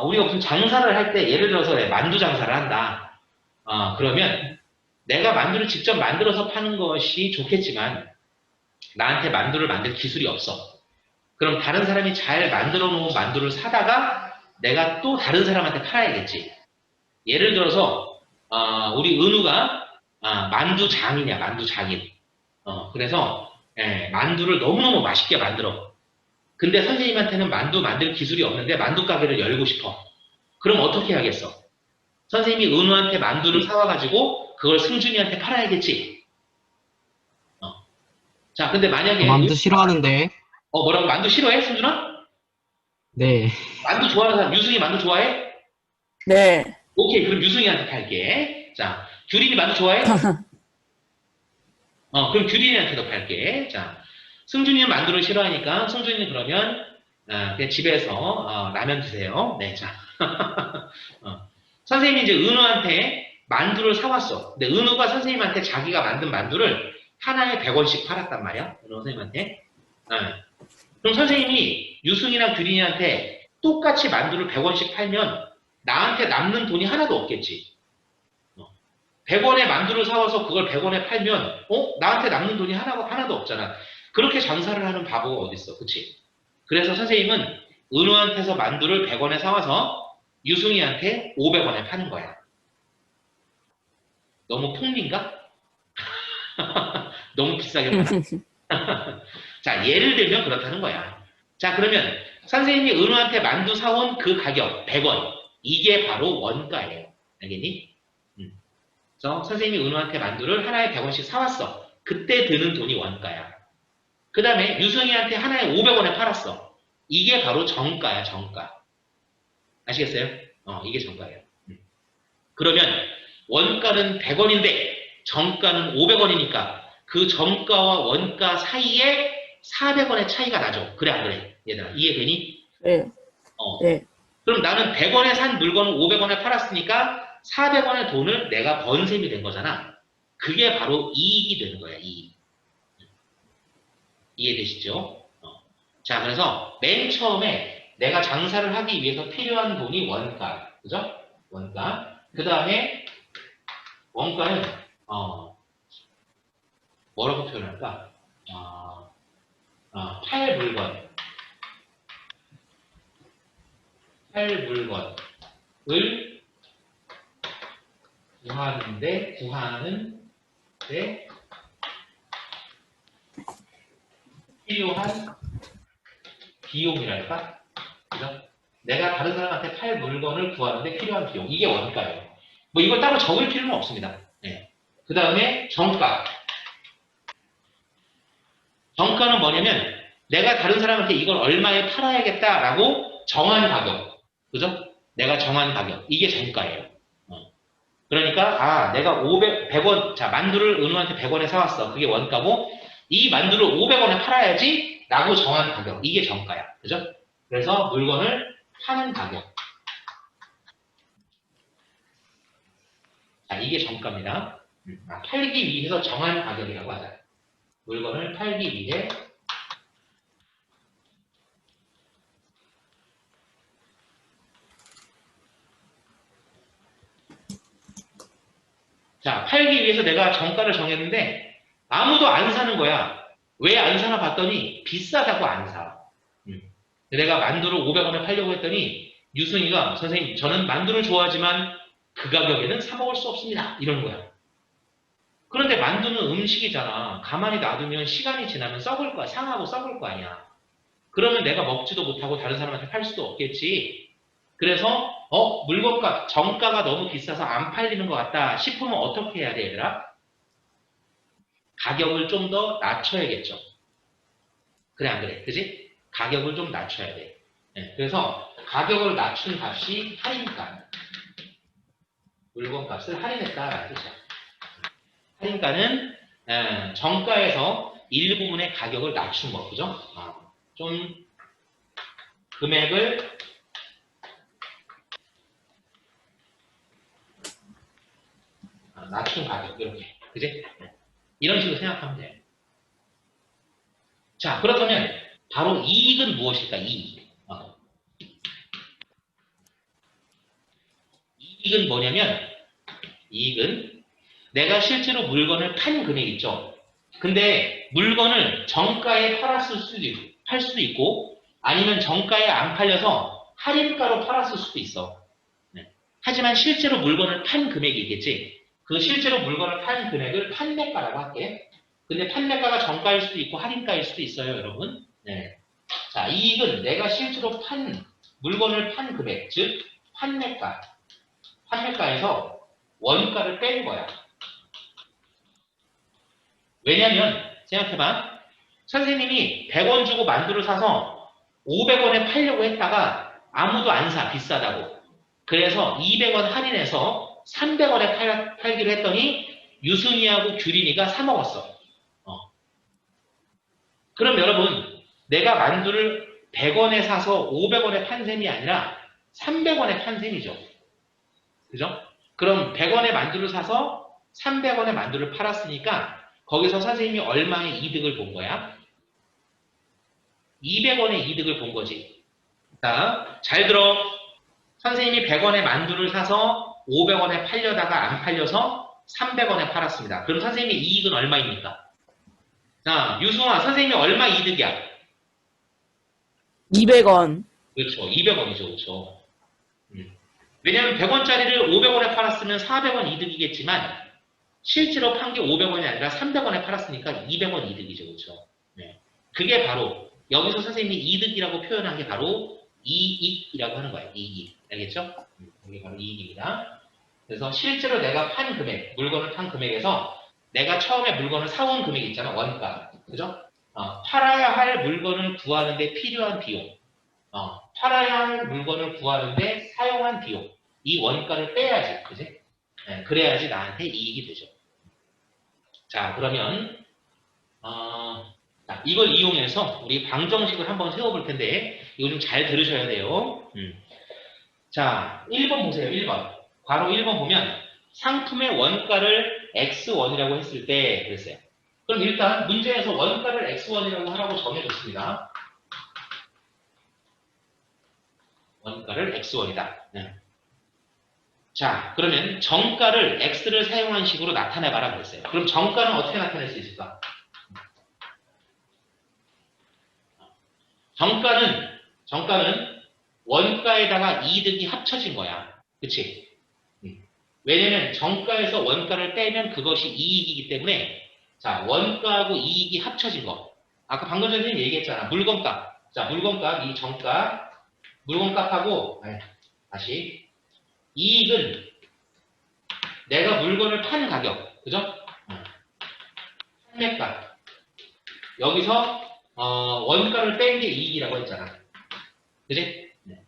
우리가 무슨 장사를 할 때, 예를 들어서 만두 장사를 한다. 그러면 내가 만두를 직접 만들어서 파는 것이 좋겠지만, 나한테 만두를 만들 기술이 없어. 그럼 다른 사람이 잘 만들어 놓은 만두를 사다가 내가 또 다른 사람한테 팔아야겠지. 예를 들어서, 우리 은우가 만두 장이냐, 만두 장인. 그래서, 만두를 너무너무 맛있게 만들어. 근데 선생님한테는 만두 만들 기술이 없는데 만두 가게를 열고 싶어. 그럼 어떻게 해야겠어? 선생님이 은우한테 만두를 사와가지고 그걸 승준이한테 팔아야겠지. 자, 근데 만약에 만두 싫어하는데. 뭐라고? 만두 싫어해, 승준아? 네. 만두 좋아하는 사람, 유승이 만두 좋아해? 네. 오케이, 그럼 유승이한테 팔게. 자, 규린이 만두 좋아해? 그럼 규린이한테도 팔게. 자, 승준이는 만두를 싫어하니까 승준이는 그러면 그냥 집에서 라면 드세요. 네, 자. 선생님이 이제 은우한테 만두를 사왔어. 근데 은우가 선생님한테 자기가 만든 만두를 하나에 100원씩 팔았단 말이야. 은우 선생님한테. 그럼 선생님이 유승이나 규린이한테 똑같이 만두를 100원씩 팔면 나한테 남는 돈이 하나도 없겠지. 100원에 만두를 사와서 그걸 100원에 팔면 나한테 남는 돈이 하나도 없잖아. 그렇게 장사를 하는 바보가 어딨어. 그치? 그래서 선생님은 은우한테서 만두를 100원에 사와서 유승이한테 500원에 파는 거야. 너무 폭리인가? 너무 비싸게 팔아. 자, 예를 들면 그렇다는 거야. 자, 그러면 선생님이 은우한테 만두 사온 그 가격 100원. 이게 바로 원가예요. 알겠니? 그래서 선생님이 은우한테 만두를 하나에 100원씩 사왔어. 그때 드는 돈이 원가야. 그 다음에 유승이한테 하나에 500원에 팔았어. 이게 바로 정가야, 정가. 아시겠어요? 이게 정가예요. 그러면 원가는 100원인데 정가는 500원이니까 그 정가와 원가 사이에 400원의 차이가 나죠. 그래 안 그래? 얘들아 이해되니? 네. 네. 그럼 나는 100원에 산 물건을 500원에 팔았으니까 400원의 돈을 내가 번 셈이 된 거잖아. 그게 바로 이익이 되는 거야. 이익. 이해되시죠? 자, 그래서 맨 처음에 내가 장사를 하기 위해서 필요한 돈이 원가. 그죠? 원가. 그 다음에 원가는 뭐라고 표현할까? 팔 물건. 팔 물건을 구하는데 필요한 비용이랄까? 그죠? 내가 다른 사람한테 팔 물건을 구하는데 필요한 비용. 이게 원가예요. 뭐 이걸 따로 적을 필요는 없습니다. 네. 그 다음에 정가. 정가는 뭐냐면 내가 다른 사람한테 이걸 얼마에 팔아야겠다라고 정한 가격. 그죠? 내가 정한 가격. 이게 정가예요. 그러니까 내가 100원, 자 만두를 은우한테 100원에 사왔어. 그게 원가고 이 만두를 500원에 팔아야지 라고 정한 가격. 이게 정가야. 그죠? 그래서 물건을 파는 가격. 자, 이게 정가입니다. 팔기 위해서 정한 가격이라고 하자. 물건을 팔기 위해 자, 팔기 위해서 내가 정가를 정했는데 아무도 안 사는 거야. 왜 안 사나 봤더니 비싸다고 안 사. 내가 만두를 500원에 팔려고 했더니 유승이가 선생님 저는 만두를 좋아하지만 그 가격에는 사 먹을 수 없습니다. 이런 거야. 그런데 만두는 음식이잖아. 가만히 놔두면 시간이 지나면 썩을 거야. 상하고 썩을 거 아니야. 그러면 내가 먹지도 못하고 다른 사람한테 팔 수도 없겠지. 그래서 물건값, 정가가 너무 비싸서 안 팔리는 것 같다 싶으면 어떻게 해야 돼, 얘들아? 가격을 좀 더 낮춰야겠죠. 그래 안 그래? 그지? 가격을 좀 낮춰야 돼. 네, 그래서 가격을 낮춘 값이 할인가. 물건값을 할인했다라는 뜻이야. 할인가는 정가에서 일부분의 가격을 낮춘 거, 그죠? 좀 금액을 낮춘 가격 이렇게, 그지? 이런 식으로 생각하면 돼요. 자, 그렇다면 바로 이익은 무엇일까? 이익. 이익은 뭐냐면 이익은 내가 실제로 물건을 판 금액 있죠. 근데 물건을 정가에 팔 수도 있고 아니면 정가에 안 팔려서 할인가로 팔았을 수도 있어. 네. 하지만 실제로 물건을 판 금액이 있겠지. 그 실제로 물건을 판 금액을 판매가라고 할게. 근데 판매가가 정가일 수도 있고 할인가일 수도 있어요, 여러분. 네. 자, 이익은 내가 실제로 물건을 판 금액, 즉 판매가. 판매가에서 원가를 뺀 거야. 왜냐면 생각해봐. 선생님이 100원 주고 만두를 사서 500원에 팔려고 했다가 아무도 안 사, 비싸다고. 그래서 200원 할인해서 300원에 팔기로 했더니 유승이하고 규린이가 사 먹었어. 그럼 여러분, 내가 만두를 100원에 사서 500원에 판 셈이 아니라 300원에 판 셈이죠. 그죠? 그럼 100원에 만두를 사서 300원에 만두를 팔았으니까 거기서 선생님이 얼마의 이득을 본 거야? 200원의 이득을 본 거지. 자, 잘 들어. 선생님이 100원에 만두를 사서 500원에 팔려다가 안 팔려서 300원에 팔았습니다. 그럼 선생님의 이익은 얼마입니까? 자, 유승아, 선생님이 얼마 이득이야? 200원. 그렇죠. 200원이죠. 그렇죠. 왜냐하면 100원짜리를 500원에 팔았으면 400원 이득이겠지만 실제로 판 게 500원이 아니라 300원에 팔았으니까 200원 이득이죠. 그렇죠? 네. 그게 바로 여기서 선생님이 이득이라고 표현한 게 바로 이익이라고 하는 거예요. 이익. 알겠죠? 이게 바로 이익입니다. 그래서 실제로 내가 판 금액, 물건을 판 금액에서 내가 처음에 물건을 사온 금액 있잖아. 원가. 그죠? 팔아야 할 물건을 구하는데 필요한 비용. 팔아야 할 물건을 구하는데 사용한 비용. 이 원가를 빼야지. 그지? 네, 그래야지 나한테 이익이 되죠. 자, 그러면, 자, 이걸 이용해서 우리 방정식을 한번 세워볼 텐데, 이거 좀 잘 들으셔야 돼요. 자, 1번 보세요. 1번. 괄호 1번 보면 상품의 원가를 X1이라고 했을 때 그랬어요. 그럼 일단 문제에서 원가를 X1이라고 하라고 정해줬습니다. 원가를 X1이다. 네. 자, 그러면 정가를 X를 사용한 식으로 나타내봐라 그랬어요. 그럼 정가는 어떻게 나타낼 수 있을까? 정가는 원가에다가 이득이 합쳐진 거야. 그치? 왜냐면 정가에서 원가를 빼면 그것이 이익이기 때문에 자, 원가하고 이익이 합쳐진 거. 아까 방금 전에 얘기했잖아. 물건값. 자, 물건값, 이 정가, 물건값하고 다시 이익은 내가 물건을 판 가격. 그죠? 판매값. 여기서 원가를 뺀 게 이익이라고 했잖아. 그지? 네.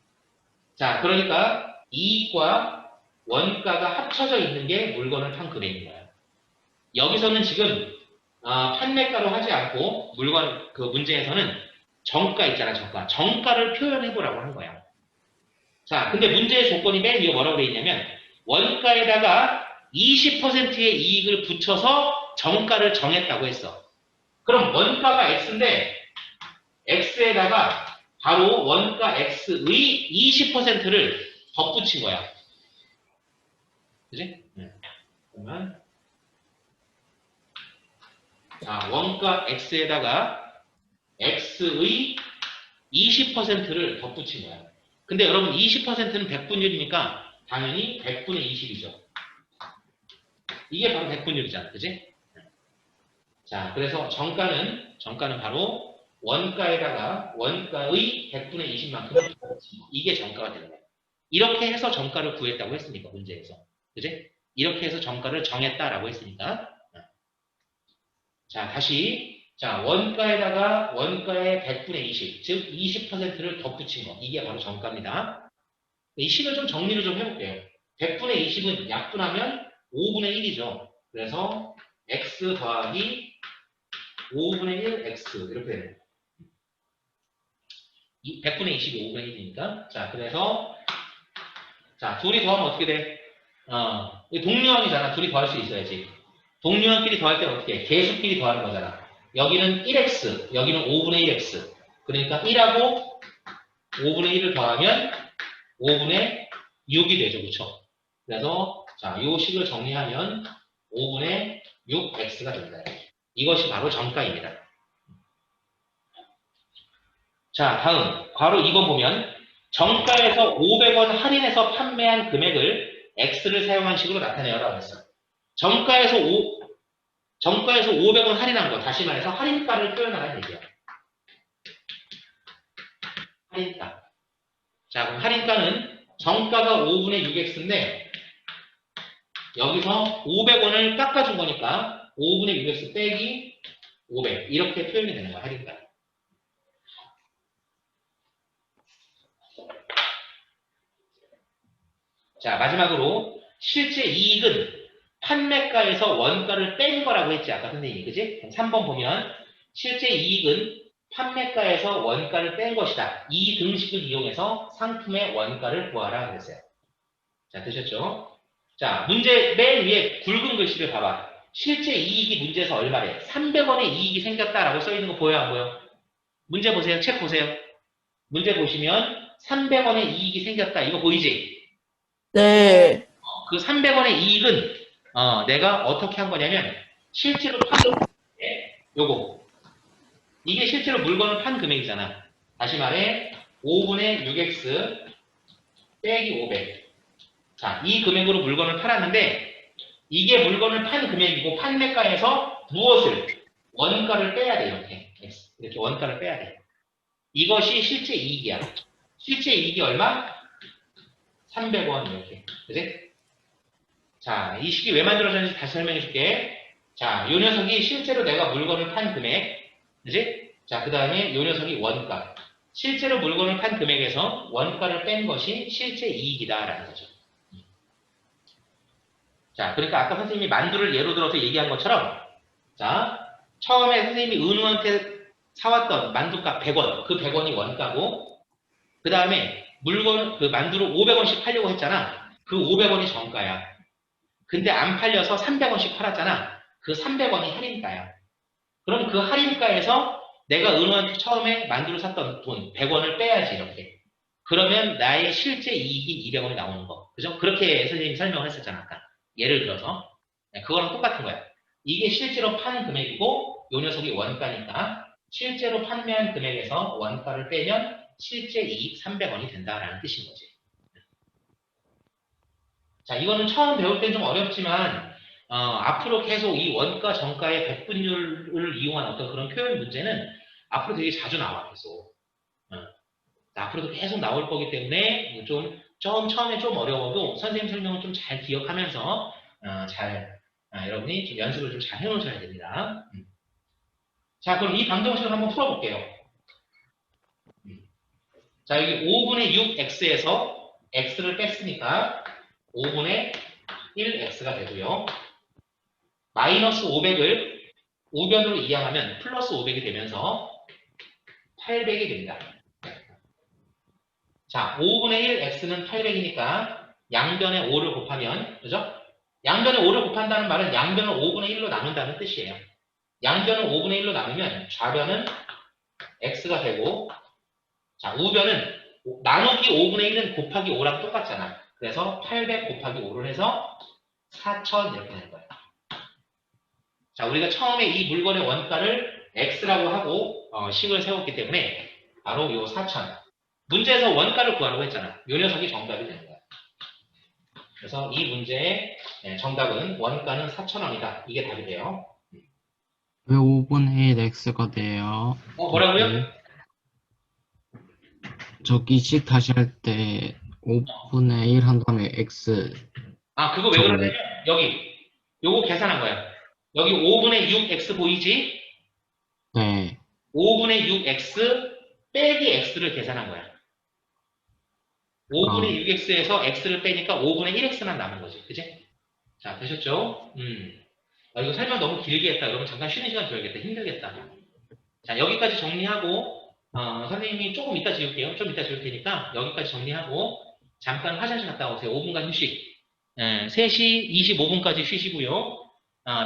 자, 그러니까 이익과 원가가 합쳐져 있는 게 물건을 판 금액인 거야. 여기서는 지금 판매가로 하지 않고 물건 그 문제에서는 정가 있잖아. 정가를 표현해 보라고 한 거야. 자, 근데 문제의 조건이 맨 위에 뭐라고 돼 있냐면 원가에다가 20%의 이익을 붙여서 정가를 정했다고 했어. 그럼 원가가 X인데 X에다가 바로 원가 X의 20%를 덧붙인 거야. 그지? 네. 그러면 자, 원가 X에다가 X의 20%를 덧붙인 거야. 근데 여러분 20%는 100분율이니까 당연히 100분의 20이죠. 이게 바로 100분율이잖아. 그지? 자, 그래서 정가는 바로 원가에다가 원가의 100분의 20만큼을 덧붙인 거. 이게 정가가 되는 거야. 이렇게 해서 정가를 구했다고 했으니까 문제에서. 그지? 이렇게 해서 정가를 정했다라고 했으니까. 자, 다시. 자, 원가에다가 원가의 100분의 20, 즉 20%를 덧붙인 거. 이게 바로 정가입니다. 이 식을 좀 정리를 좀 해볼게요. 100분의 20은 약분하면 5분의 1이죠. 그래서 x 더하기 5분의 1 x 이렇게 되네요. 100분의 20이 5분의 1이니까. 자, 그래서 자, 둘이 더하면 어떻게 돼? 동류항이잖아. 둘이 더할 수 있어야지. 동류항끼리 더할 때는 어떻게 해? 개수끼리 더하는 거잖아. 여기는 1x, 여기는 5분의 1x. 그러니까 1하고 5분의 1을 더하면 5분의 6이 되죠. 그렇죠? 그래서 자, 이 식을 정리하면 5분의 6x가 됩니다. 이것이 바로 정가입니다. 자, 다음 괄호 2번 보면 정가에서 500원 할인해서 판매한 금액을 x를 사용한 식으로 나타내라고 했어요. 정가에서 500원 할인한 거, 다시 말해서 할인가를 표현하라는 얘기야. 할인가. 자, 그럼 할인가는 정가가 5분의 6x인데 여기서 500원을 깎아준 거니까 5분의 6x 빼기 500 이렇게 표현이 되는 거야. 할인가. 자, 마지막으로 실제 이익은 판매가에서 원가를 뺀 거라고 했지. 아까 선생님이. 그지? 3번 보면 실제 이익은 판매가에서 원가를 뺀 것이다. 이 등식을 이용해서 상품의 원가를 구하라 그랬어요. 자, 되셨죠? 자, 문제 맨 위에 굵은 글씨를 봐봐. 실제 이익이 문제에서 얼마래? 300원의 이익이 생겼다라고 써있는 거 보여요? 안 보여? 문제 보세요. 책 보세요. 문제 보시면 300원의 이익이 생겼다. 이거 보이지? 네. 그 300원의 이익은 내가 어떻게 한 거냐면 실제로 판 요거 이게 실제로 물건을 판 금액이잖아. 다시 말해 5분의 6x 빼기 500. 자, 이 금액으로 물건을 팔았는데 이게 물건을 판 금액이고 판매가에서 무엇을? 원가를 빼야 돼, 이렇게. 이렇게 원가를 빼야 돼. 이것이 실제 이익이야. 실제 이익이 얼마? 300원, 이렇게. 그지? 자, 이 식이 왜 만들어졌는지 다시 설명해 줄게. 자, 요 녀석이 실제로 내가 물건을 판 금액. 그지? 자, 그 다음에 요 녀석이 원가. 실제로 물건을 판 금액에서 원가를 뺀 것이 실제 이익이다라는 거죠. 자, 그러니까 아까 선생님이 만두를 예로 들어서 얘기한 것처럼, 자, 처음에 선생님이 은우한테 사왔던 만두값 100원, 그 100원이 원가고, 그 다음에 물건, 그 만두를 500원씩 팔려고 했잖아. 그 500원이 정가야. 근데 안 팔려서 300원씩 팔았잖아. 그 300원이 할인가야. 그럼 그 할인가에서 내가 은우한테 처음에 만두를 샀던 돈 100원을 빼야지, 이렇게. 그러면 나의 실제 이익이 200원이 나오는 거. 그죠? 그렇게 선생님이 설명을 했었잖아, 아까. 예를 들어서. 네, 그거랑 똑같은 거야. 이게 실제로 판 금액이고, 요 녀석이 원가니까, 실제로 판매한 금액에서 원가를 빼면 실제 이익 300원이 된다라는 뜻인 거지. 자, 이거는 처음 배울 땐 좀 어렵지만, 앞으로 계속 이 원가, 정가의 백분율을 이용한 어떤 그런 표현 문제는 앞으로 되게 자주 나와, 계속. 앞으로도 계속 나올 거기 때문에 처음에 좀 어려워도 선생님 설명을 좀 잘 기억하면서 여러분이 좀 연습을 좀 잘 해놓으셔야 됩니다. 자, 그럼 이 방정식을 한번 풀어볼게요. 자, 여기 5분의 6x에서 x를 뺐으니까 5분의 1x가 되고요. 마이너스 500을 우변으로 이항하면 플러스 500이 되면서 800이 됩니다. 자, 5분의 1x는 800이니까 양변에 5를 곱하면, 그죠? 양변에 5를 곱한다는 말은 양변을 5분의 1로 나눈다는 뜻이에요. 양변을 5분의 1로 나누면 좌변은 x가 되고, 자, 우변은 나누기 5분의 1은 곱하기 5랑 똑같잖아. 그래서 800 곱하기 5를 해서 4000 이렇게 되는 거예요. 자, 우리가 처음에 이 물건의 원가를 x라고 하고 식을 세웠기 때문에 바로 요 4000. 문제에서 원가를 구하라고 했잖아. 요 녀석이 정답이 되는 거야. 그래서 이 문제의 정답은 원가는 4,000원이다. 이게 답이 돼요. 왜 5분의 1 x가 돼요? 뭐라고요? 저기 식 다시 할 때 5분의 1 한 다음에 x. 아, 그거 왜 그러냐면 여기 요거 계산한 거야. 여기 5분의 6x 보이지? 네. 5분의 6x 빼기 x를 계산한 거야. 5분의 6x에서 x를 빼니까 5분의 1x만 남은 거지. 그치? 자, 되셨죠? 이거 설명 너무 길게 했다. 여러분 잠깐 쉬는 시간 줘야겠다. 힘들겠다. 자, 여기까지 정리하고, 선생님이 조금 이따 지울게요. 좀 이따 지울 테니까 여기까지 정리하고, 잠깐 화장실 갔다 오세요. 5분간 휴식. 3시 25분까지 쉬시고요.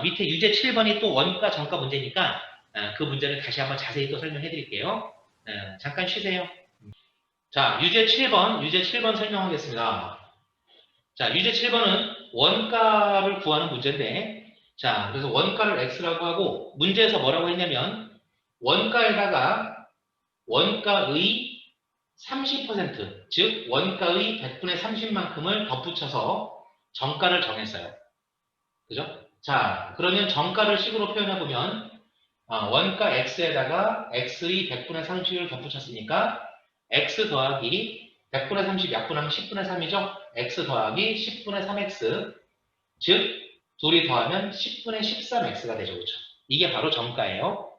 밑에 유제 7번이 또 원가, 정가 문제니까, 그 문제를 다시 한번 자세히 또 설명해 드릴게요. 잠깐 쉬세요. 자, 유제 7번 설명하겠습니다. 자, 유제 7번은 원가를 구하는 문제인데, 자, 그래서 원가를 x라고 하고, 문제에서 뭐라고 했냐면, 원가에다가 원가의 30%, 즉, 원가의 100분의 30만큼을 덧붙여서 정가를 정했어요. 그죠? 자, 그러면 정가를 식으로 표현해보면, 원가 x에다가 x의 100분의 30을 덧붙였으니까, x 더하기 100분의 30 약분하면 10분의 3이죠? x 더하기 10분의 3x, 즉 둘이 더하면 10분의 13x가 되죠. 그렇죠? 이게 바로 정가예요.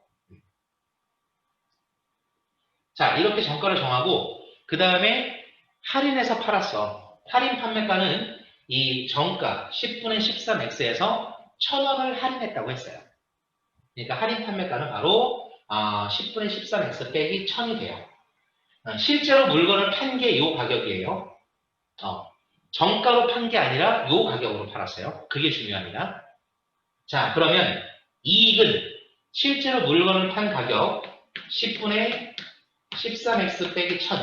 자, 이렇게 정가를 정하고 그 다음에 할인해서 팔았어. 할인 판매가는 이 정가 10분의 13x에서 1000원을 할인했다고 했어요. 그러니까 할인 판매가는 바로 10분의 13x 빼기 1000이 돼요. 실제로 물건을 판 게 요 가격이에요. 정가로 판 게 아니라 요 가격으로 팔았어요. 그게 중요합니다. 자, 그러면 이익은 실제로 물건을 판 가격 10분의 13x 빼기 1000.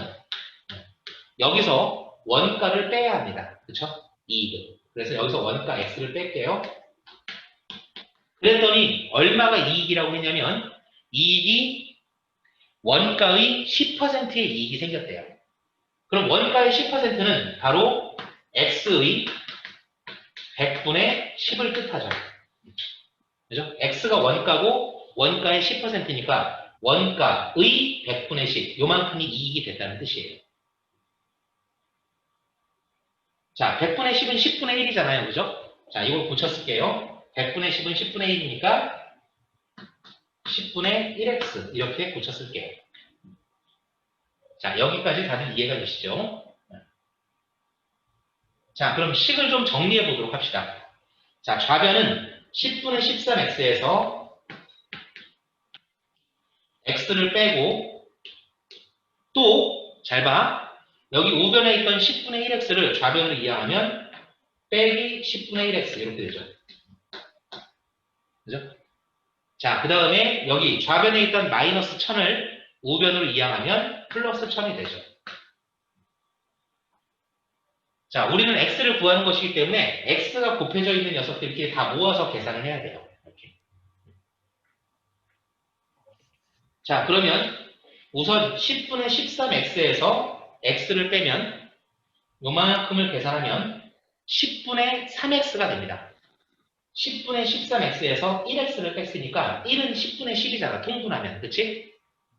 여기서 원가를 빼야 합니다. 그쵸? 이익은. 그래서 여기서 원가 x를 뺄게요. 그랬더니 얼마가 이익이라고 했냐면 이익이 원가의 10%의 이익이 생겼대요. 그럼 원가의 10%는 바로 x의 100분의 10을 뜻하죠. 그죠? x가 원가고 원가의 10%니까 원가의 100분의 10 요만큼이 이익이 됐다는 뜻이에요. 자, 100분의 10은 10분의 1이잖아요. 그죠? 자, 이걸 고쳤을게요. 100분의 10은 10분의 1이니까 10분의 1x 이렇게 고쳤을게요. 자, 여기까지 다들 이해가 되시죠? 자, 그럼 식을 좀 정리해 보도록 합시다. 자, 좌변은 10분의 13x에서 x를 빼고 또 잘 봐. 여기 우변에 있던 10분의 1x를 좌변으로 이항하면 빼기 10분의 1x 이렇게 되죠. 그죠? 자, 그 다음에 여기 좌변에 있던 마이너스 1000을 우변으로 이항하면 플러스 1000이 되죠. 자, 우리는 x를 구하는 것이기 때문에 x가 곱해져 있는 녀석들끼리 다 모아서 계산을 해야 돼요. 이렇게. 자, 그러면 우선 10분의 13x에서 x를 빼면 요만큼을 계산하면 10분의 3x가 됩니다. 10분의 13x에서 1x를 뺐으니까 1은 10분의 10이잖아. 통분하면. 그치?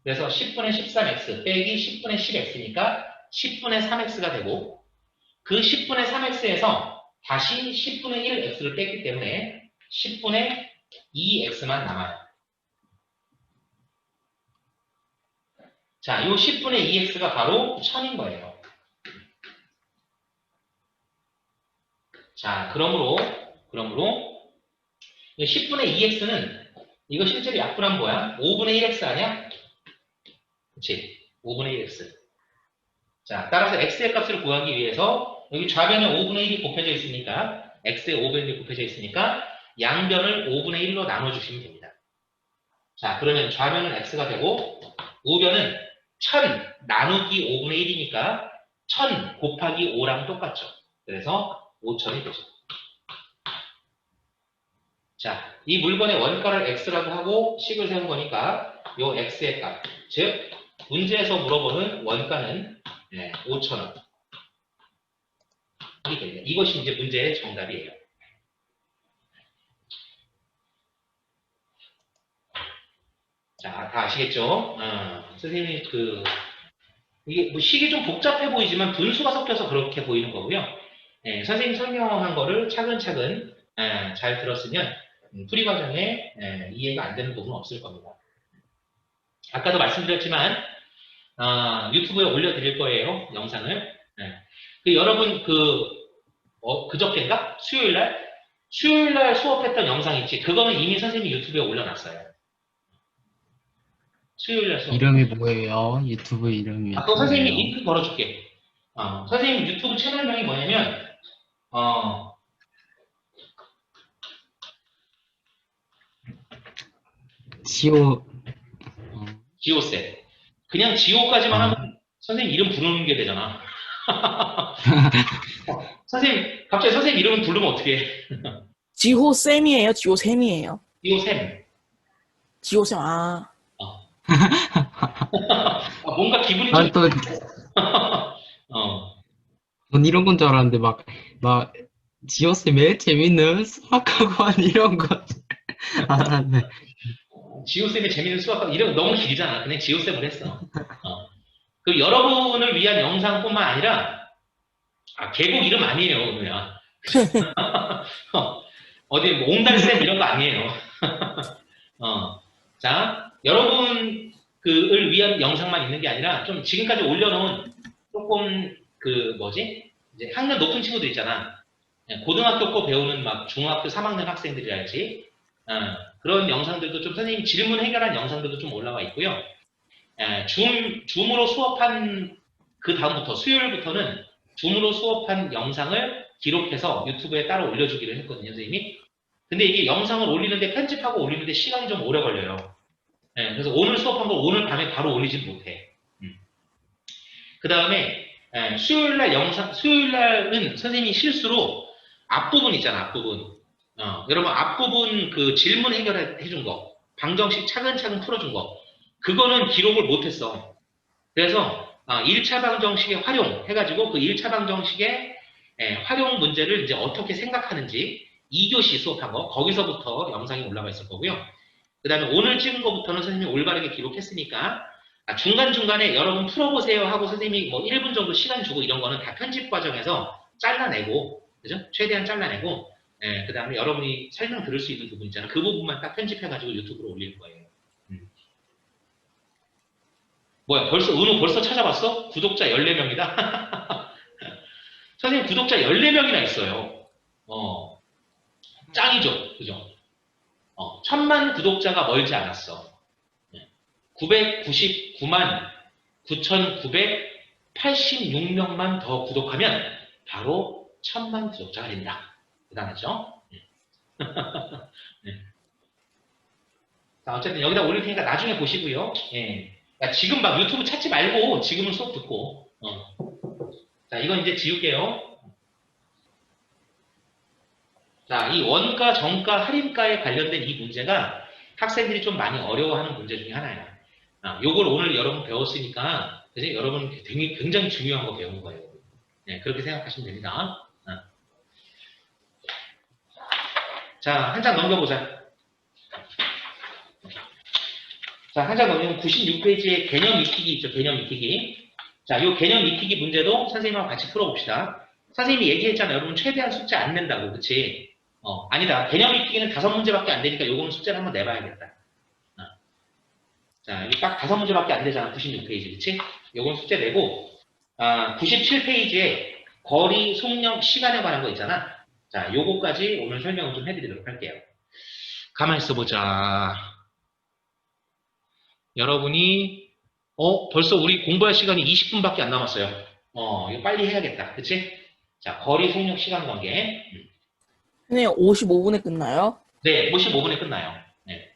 그래서 10분의 13x 빼기 10분의 10x니까 10분의 3x가 되고 그 10분의 3x에서 다시 10분의 1x를 뺐기 때문에 10분의 2x만 남아요. 자, 이 10분의 2x가 바로 1000인 거예요. 자, 그러므로 10분의 2x는 이거 실제로 약분하면 뭐야? 5분의 1x 아니야? 그치? 5분의 1x. 자, 따라서 x의 값을 구하기 위해서 여기 좌변에 5분의 1이 곱해져 있으니까 x에 5분의 1이 곱해져 있으니까 양변을 5분의 1로 나눠주시면 됩니다. 자, 그러면 좌변은 x가 되고 우변은 1000 나누기 5분의 1이니까 1000 곱하기 5랑 똑같죠. 그래서 5000이 되죠. 자, 이 물건의 원가를 x라고 하고 식을 세운 거니까 요 x의 값, 즉 문제에서 물어보는 원가는 5,000원. 이것이 이제 문제의 정답이에요. 자, 다 아시겠죠? 선생님이 이게 뭐 식이 좀 복잡해 보이지만 분수가 섞여서 그렇게 보이는 거고요. 선생님 설명한 거를 차근차근 잘 들었으면 풀이 과정에 이해가 안 되는 부분은 없을 겁니다. 아까도 말씀드렸지만 유튜브에 올려드릴 거예요. 영상을. 여러분 그저께인가? 수요일날 수업했던 영상 있지? 그거는 이미 선생님이 유튜브에 올려놨어요. 수요일날 수업. 이름이 뭐예요? 유튜브 이름이. 또 선생님이 링크 걸어줄게. 선생님 유튜브 채널명이 뭐냐면 지오쌤. 그냥 지오까지만 하면 선생님 이름 부르는 게 되잖아. 선생님, 갑자기 선생님 이름 부르면 어떻게 해? 지호쌤이에요? 지호쌤이에요? 지오쌤. 지호쌤, 뭔가 기분이 난 좀. 전 이런 건 줄 알았는데 막 지오쌤 매일 재밌는 수학학원 이런 거 알았네. 지오쌤의 재밌는 수학학 이름 너무 길잖아. 그냥 지오쌤을 했어. 그 여러분을 위한 영상뿐만 아니라 계곡 이름 아니에요, 은우야. 어디 뭐 옹달샘 이런 거 아니에요. 자, 여러분을 위한 영상만 있는 게 아니라 좀 지금까지 올려놓은 조금 이제 학년 높은 친구들 있잖아. 고등학교 거 배우는 막 중학교 3학년 학생들이랄지 그런 영상들도 좀 선생님 질문 해결한 영상들도 좀 올라와 있고요. 줌으로 수업한 그 다음부터 수요일부터는 줌으로 수업한 영상을 기록해서 유튜브에 따로 올려주기로 했거든요, 선생님이. 근데 이게 영상을 올리는데 편집하고 올리는데 시간이 좀 오래 걸려요. 그래서 오늘 수업한 걸 오늘 밤에 바로 올리진 못해. 그 다음에 수요일날은 선생님이 실수로 앞부분 있잖아, 앞부분. 여러분 앞부분 그 질문 해결해준 거, 방정식 차근차근 풀어준 거, 그거는 기록을 못했어. 그래서 1차 방정식의 활용 해가지고 그 1차 방정식의 활용 문제를 이제 어떻게 생각하는지 2교시 수업한 거, 거기서부터 영상이 올라가 있을 거고요. 그 다음에 오늘 찍은 거부터는 선생님이 올바르게 기록했으니까 중간중간에 여러분 풀어보세요 하고 선생님이 뭐 1분 정도 시간 주고 이런 거는 다 편집 과정에서 잘라내고, 그죠? 최대한 잘라내고, 그 다음에 여러분이 설명 들을 수 있는 부분 있잖아요. 그 부분만 딱 편집해가지고 유튜브로 올릴 거예요. 뭐야, 은우 벌써 찾아봤어? 구독자 14명이다? 선생님 구독자 14명이나 있어요. 짱이죠. 그죠? 1000만 구독자가 멀지 않았어. 999만 9,986명만 더 구독하면 바로 1000만 구독자가 됩니다. 대단하죠? 네. 자, 어쨌든 여기다 올릴 테니까 나중에 보시고요. 그러니까 지금 막 유튜브 찾지 말고 지금은 수업 듣고. 자, 이건 이제 지울게요. 자, 이 원가, 정가, 할인가에 관련된 이 문제가 학생들이 좀 많이 어려워하는 문제 중에 하나예요. 요걸 오늘 여러분 배웠으니까 이제 여러분 굉장히 중요한 거 배운 거예요. 네, 그렇게 생각하시면 됩니다. 자, 한 장 넘겨보자. 자, 한 장 넘기면 96페이지에 개념 익히기 있죠. 개념 익히기. 자, 요 개념 익히기 문제도 선생님하고 같이 풀어봅시다. 선생님이 얘기했잖아요. 여러분 최대한 숙제 안 낸다고. 그치? 아니다. 개념 익히기는 5문제밖에 안 되니까 요거는 숙제를 한번 내봐야겠다. 자, 여기 딱 5문제밖에 안 되잖아. 96페이지. 그치? 요건 숙제 내고, 97페이지에 거리, 속력, 시간에 관한 거 있잖아. 자, 요거까지 오늘 설명을 좀 해드리도록 할게요. 가만히 있어보자. 여러분이, 벌써 우리 공부할 시간이 20분밖에 안 남았어요. 이거 빨리 해야겠다. 그치? 자, 거리, 속력, 시간 관계. 네, 55분에 끝나요? 네, 55분에 끝나요. 네.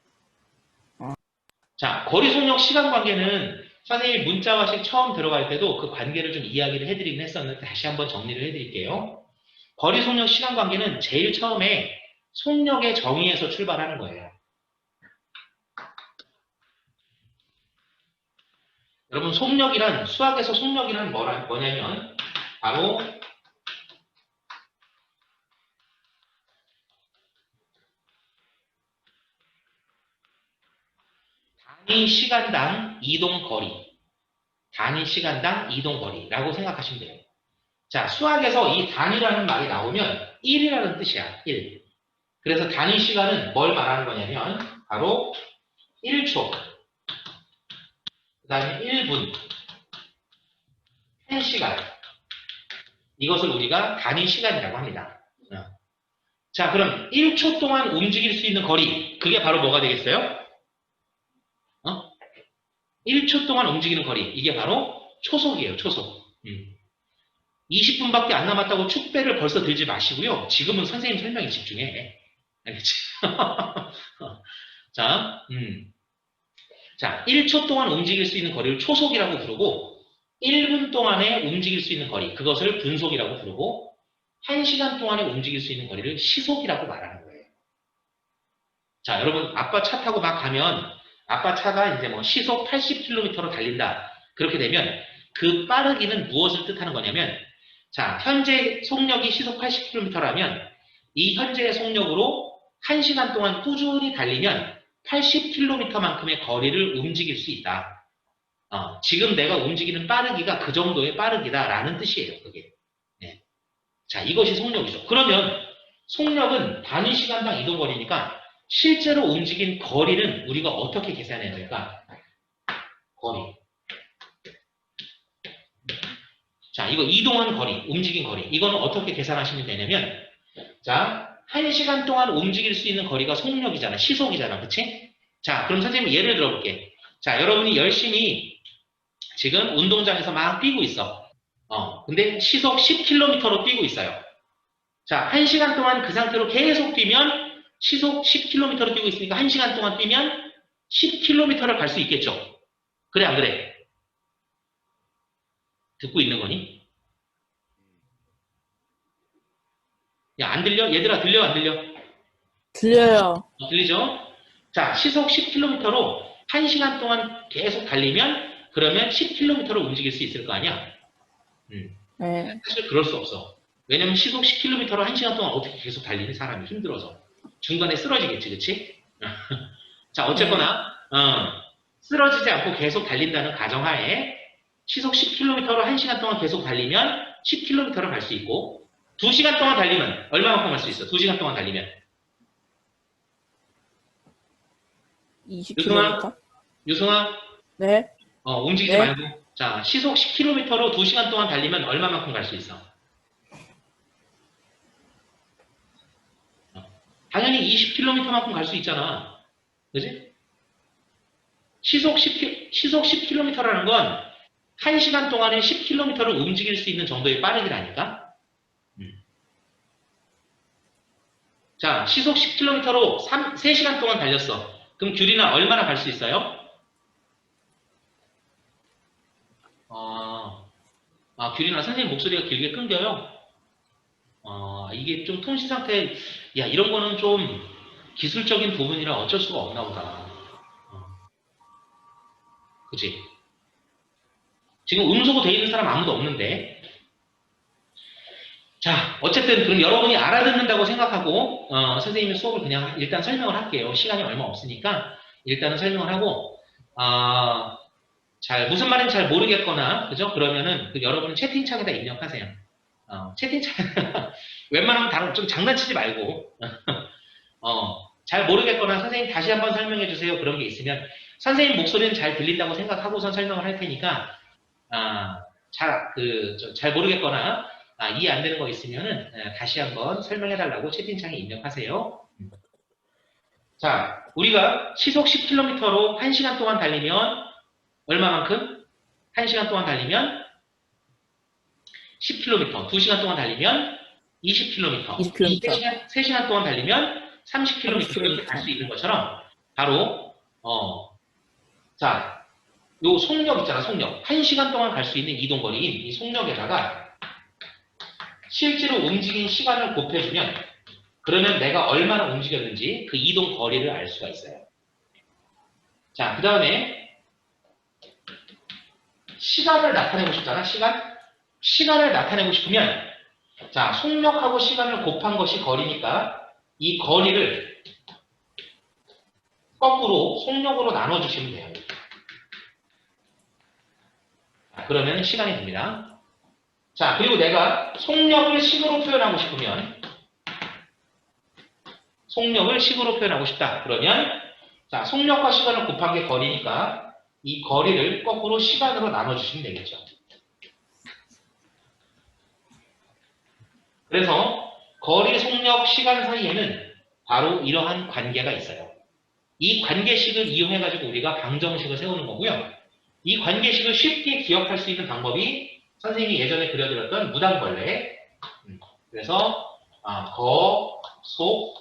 자, 거리, 속력, 시간 관계는 선생님이 문자화식 처음 들어갈 때도 그 관계를 좀 이야기를 해드리긴 했었는데 다시 한번 정리를 해드릴게요. 거리, 속력, 시간 관계는 제일 처음에 속력의 정의에서 출발하는 거예요. 여러분, 속력이란, 수학에서 속력이란 뭐냐면 바로 단위 시간당 이동거리, 단위 시간당 이동거리라고 생각하시면 돼요. 자, 수학에서 이 단위라는 말이 나오면 1이라는 뜻이야, 1. 그래서 단위 시간은 뭘 말하는 거냐면 바로 1초, 그 다음에 1분, 1시간. 이것을 우리가 단위 시간이라고 합니다. 자, 그럼 1초 동안 움직일 수 있는 거리, 그게 바로 뭐가 되겠어요? 1초 동안 움직이는 거리, 이게 바로 초속이에요, 초속. 20분밖에 안 남았다고 축배를 벌써 들지 마시고요. 지금은 선생님 설명에 집중해. 알겠지? 자, 자, 1초 동안 움직일 수 있는 거리를 초속이라고 부르고 1분 동안에 움직일 수 있는 거리, 그것을 분속이라고 부르고 1시간 동안에 움직일 수 있는 거리를 시속이라고 말하는 거예요. 자, 여러분 아빠 차 타고 막 가면 아빠 차가 이제 뭐 시속 80km로 달린다. 그렇게 되면 그 빠르기는 무엇을 뜻하는 거냐면 자, 현재 속력이 시속 80km라면 이 현재의 속력으로 1시간 동안 꾸준히 달리면 80km만큼의 거리를 움직일 수 있다. 지금 내가 움직이는 빠르기가 그 정도의 빠르기다라는 뜻이에요. 그게. 네. 자, 이것이 속력이죠. 그러면 속력은 단위 시간당 이동거리니까 실제로 움직인 거리는 우리가 어떻게 계산해야 될까? 거리. 자, 이거 이동한 거리, 움직인 거리. 이거는 어떻게 계산하시면 되냐면, 자, 1시간 동안 움직일 수 있는 거리가 속력이잖아. 시속이잖아. 그치? 자, 그럼 선생님 예를 들어볼게. 자, 여러분이 열심히 지금 운동장에서 막 뛰고 있어. 근데 시속 10km로 뛰고 있어요. 자, 1시간 동안 그 상태로 계속 뛰면 시속 10km로 뛰고 있으니까 1시간 동안 뛰면 10km를 갈 수 있겠죠? 그래, 안 그래? 듣고 있는 거니? 야, 안 들려? 얘들아, 들려, 안 들려? 들려요. 들리죠? 자, 시속 10km로 1시간 동안 계속 달리면 그러면 10km로 움직일 수 있을 거 아니야? 네. 사실 그럴 수 없어. 왜냐면 시속 10km로 1시간 동안 어떻게 계속 달리는 사람이 힘들어서. 중간에 쓰러지겠지, 그치? 자, 어쨌거나, 쓰러지지 않고 계속 달린다는 가정하에 시속 10km로 1시간 동안 계속 달리면 10km를 갈 수 있고, 2시간 동안 달리면 얼마만큼 갈 수 있어? 2시간 동안 달리면. 20km? 유승아, 네. 움직이지 네. 말고. 자, 시속 10km로 2시간 동안 달리면 얼마만큼 갈 수 있어? 당연히 20km만큼 갈 수 있잖아. 그지? 시속 10km라는 건 1시간 동안에 10km를 움직일 수 있는 정도의 빠르기라니까? 자, 시속 10km로 3시간 동안 달렸어. 그럼 규리나 얼마나 갈 수 있어요? 규리나 선생님 목소리가 길게 끊겨요. 이게 좀 통신 상태, 야, 이런 거는 좀 기술적인 부분이라 어쩔 수가 없나 보다. 그치? 지금 음소거 돼 있는 사람 아무도 없는데. 자, 어쨌든 그럼 여러분이 알아듣는다고 생각하고 선생님의 수업을 그냥 일단 설명을 할게요. 시간이 얼마 없으니까 일단은 설명을 하고 무슨 말인지 잘 모르겠거나 그죠? 그러면은 여러분은 채팅창에다 입력하세요. 채팅창 웬만하면 좀 장난치지 말고 잘 모르겠거나 선생님 다시 한번 설명해 주세요. 그런 게 있으면 선생님 목소리는 잘 들린다고 생각하고선 설명을 할 테니까 잘 모르겠거나 이해 안 되는 거 있으면은 다시 한번 설명해 달라고 채팅창에 입력하세요. 자, 우리가 시속 10km로 1시간 동안 달리면 얼마만큼? 1시간 동안 달리면 10km, 2시간 동안 달리면 20km, 20km. 3시간 동안 달리면 30km 30km. 이렇게 갈 수 있는 것처럼 바로 자, 요 속력 있잖아, 속력. 1시간 동안 갈 수 있는 이동거리인 이 속력에다가 실제로 움직인 시간을 곱해주면 그러면 내가 얼마나 움직였는지 그 이동 거리를 알 수가 있어요. 자, 그 다음에 시간을 나타내고 싶잖아, 시간을 나타내고 싶으면 자, 속력하고 시간을 곱한 것이 거리니까 이 거리를 거꾸로 속력으로 나눠주시면 돼요. 자, 그러면 시간이 됩니다. 자, 그리고 내가 속력을 식으로 표현하고 싶으면 속력을 식으로 표현하고 싶다. 그러면 자, 속력과 시간을 곱한 게 거리니까 이 거리를 거꾸로 시간으로 나눠주시면 되겠죠. 그래서 거리, 속력, 시간 사이에는 바로 이러한 관계가 있어요. 이 관계식을 이용해가지고 우리가 방정식을 세우는 거고요. 이 관계식을 쉽게 기억할 수 있는 방법이 선생님이 예전에 그려드렸던 무당벌레. 그래서 거, 속,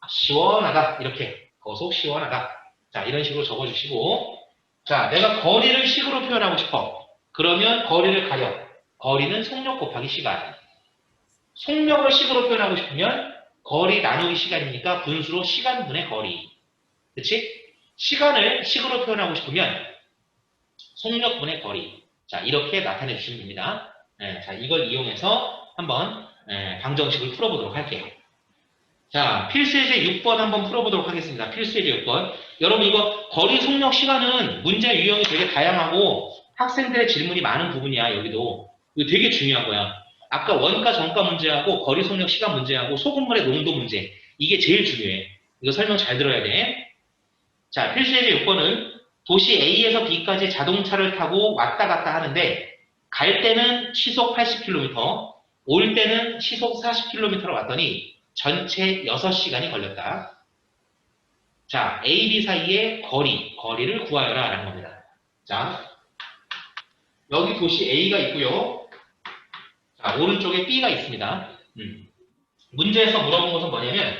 시원하다. 이렇게 거, 속, 시원하다. 자, 이런 식으로 적어주시고 자, 내가 거리를 식으로 표현하고 싶어. 그러면 거리를 가려. 거리는 속력 곱하기 시간. 속력을 식으로 표현하고 싶으면 거리 나누기 시간이니까 분수로 시간분의 거리. 그치? 시간을 식으로 표현하고 싶으면 속력분의 거리. 자, 이렇게 나타내 주시면 됩니다. 자, 이걸 이용해서 한번 방정식을 풀어보도록 할게요. 자, 필수예제 6번 한번 풀어보도록 하겠습니다. 필수예제 6번. 여러분 이거 거리, 속력, 시간은 문제 유형이 되게 다양하고 학생들의 질문이 많은 부분이야. 여기도. 이거 되게 중요한 거야. 아까 원가, 정가 문제하고 거리, 속력, 시간 문제하고 소금물의 농도 문제. 이게 제일 중요해. 이거 설명 잘 들어야 돼. 자, 필수예제 6번은 도시 A에서 B까지 자동차를 타고 왔다 갔다 하는데 갈 때는 시속 80km, 올 때는 시속 40km로 왔더니 전체 6시간이 걸렸다. 자, A, B 사이의 거리를 구하여라 라는 겁니다. 자, 여기 도시 A가 있고요. 자, 오른쪽에 B가 있습니다. 문제에서 물어본 것은 뭐냐면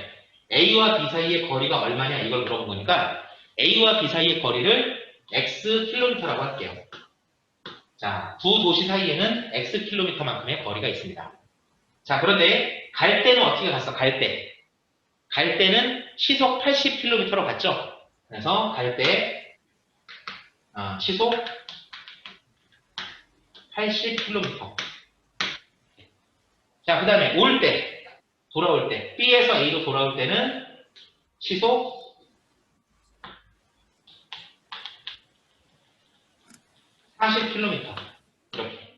A와 B 사이의 거리가 얼마냐 이걸 물어본 거니까 A와 B 사이의 거리를 Xkm라고 할게요. 자, 두 도시 사이에는 Xkm만큼의 거리가 있습니다. 자, 그런데 갈 때는 어떻게 갔어? 갈 때는 시속 80km로 갔죠? 그래서 갈 때 시속 80km. 자, 그 다음에 올 때, 돌아올 때, B에서 A로 돌아올 때는 시속 40km. 이렇게.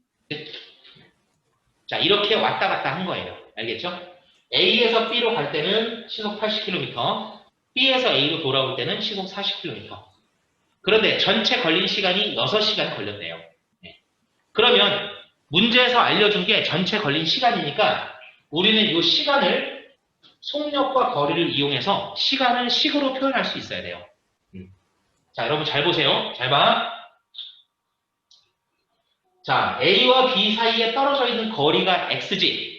자, 이렇게 왔다 갔다 한 거예요. 알겠죠? A에서 B로 갈 때는 시속 80km, B에서 A로 돌아올 때는 시속 40km. 그런데 전체 걸린 시간이 6시간 걸렸네요. 네. 그러면 문제에서 알려준 게 전체 걸린 시간이니까 우리는 이 시간을 속력과 거리를 이용해서 시간을 식으로 표현할 수 있어야 돼요. 자, 여러분 잘 보세요. 잘 봐. 자, A와 B 사이에 떨어져 있는 거리가 x지.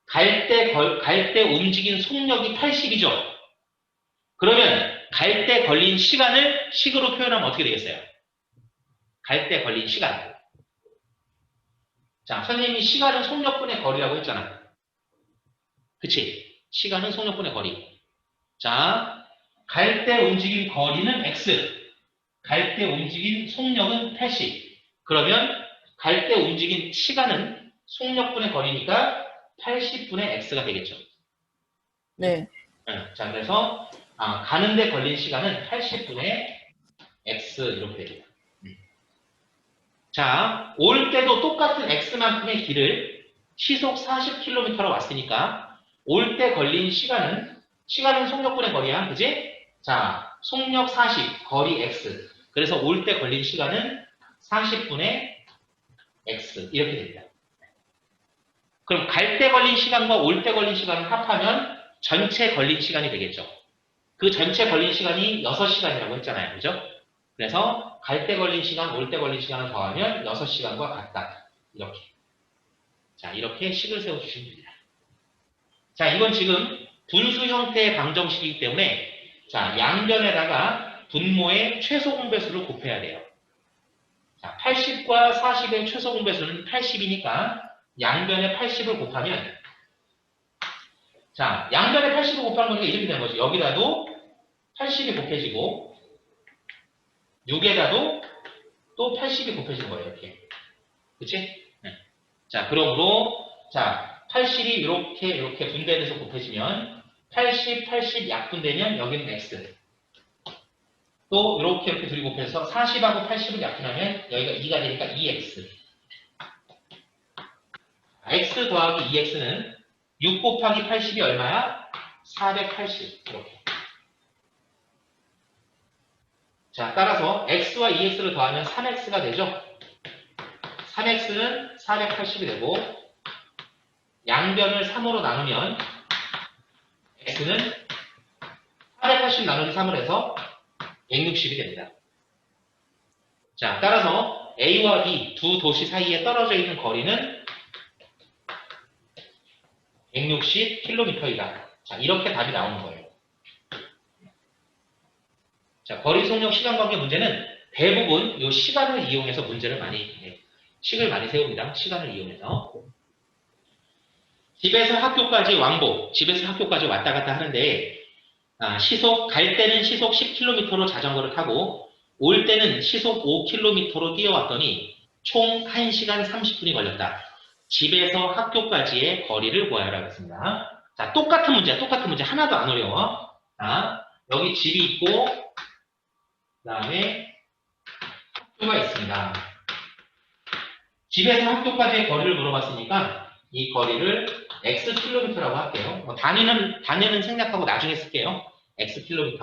갈 때 움직인 속력이 80이죠. 그러면 갈 때 걸린 시간을 식으로 표현하면 어떻게 되겠어요? 갈 때 걸린 시간. 자, 선생님이 시간은 속력분의 거리라고 했잖아. 그치? 시간은 속력분의 거리. 자, 갈 때 움직인 거리는 x. 갈 때 움직인 속력은 80. 그러면 갈 때 움직인 시간은 속력분의 거리니까 80분의 x가 되겠죠. 네. 자, 그래서 가는데 걸린 시간은 80분의 x 이렇게 됩니다. 자, 올 때도 똑같은 x만큼의 길을 시속 40km로 왔으니까 올 때 걸린 시간은 속력분의 거리야. 그지? 자, 속력 40, 거리 x. 그래서 올 때 걸린 시간은 40분의 x 이렇게 됩니다. 그럼 갈 때 걸린 시간과 올 때 걸린 시간을 합하면 전체 걸린 시간이 되겠죠. 그 전체 걸린 시간이 6시간이라고 했잖아요. 그죠? 그래서 갈 때 걸린 시간, 올 때 걸린 시간을 더하면 6시간과 같다. 이렇게. 자, 이렇게 식을 세워주시면 됩니다. 자, 이건 지금 분수 형태의 방정식이기 때문에 자, 양변에다가 분모의 최소 공배수를 곱해야 돼요. 자, 80과 40의 최소 공배수는 80이니까 양변에 80을 곱하면 자, 양변에 80을 곱하는 거니까 이렇게 되는 거죠. 여기다도 80이 곱해지고 6에다도 또 80이 곱해지는 거예요. 이렇게. 그치? 네. 자, 그러므로 자, 80이 이렇게 분배돼서 곱해지면 80, 80 약분되면 여기는 x. 또 이렇게 둘이 곱해서 40하고 80을 약분하면 여기가 2가 되니까 2x. x 더하기 2x는 6 곱하기 80이 얼마야? 480. 이렇게. 자, 따라서 x와 2x를 더하면 3x가 되죠? 3x는 480이 되고 양변을 3으로 나누면 x는 480 나누기 3을 해서 160이 됩니다. 자, 따라서 A와 B 두 도시 사이에 떨어져 있는 거리는 160km이다. 자, 이렇게 답이 나오는 거예요. 자, 거리 속력 시간 관계 문제는 대부분 이 시간을 이용해서 문제를 식을 많이 세웁니다. 시간을 이용해서. 집에서 학교까지 왕복, 집에서 학교까지 왔다 갔다 하는데 갈 때는 시속 10km로 자전거를 타고 올 때는 시속 5km로 뛰어왔더니 총 1시간 30분이 걸렸다. 집에서 학교까지의 거리를 구하여라 했습니다. 자, 똑같은 문제 하나도 안 어려워. 자, 여기 집이 있고 그 다음에 학교가 있습니다. 집에서 학교까지의 거리를 물어봤으니까 이 거리를 xkm라고 할게요. 단위는 생략하고 나중에 쓸게요. xkm.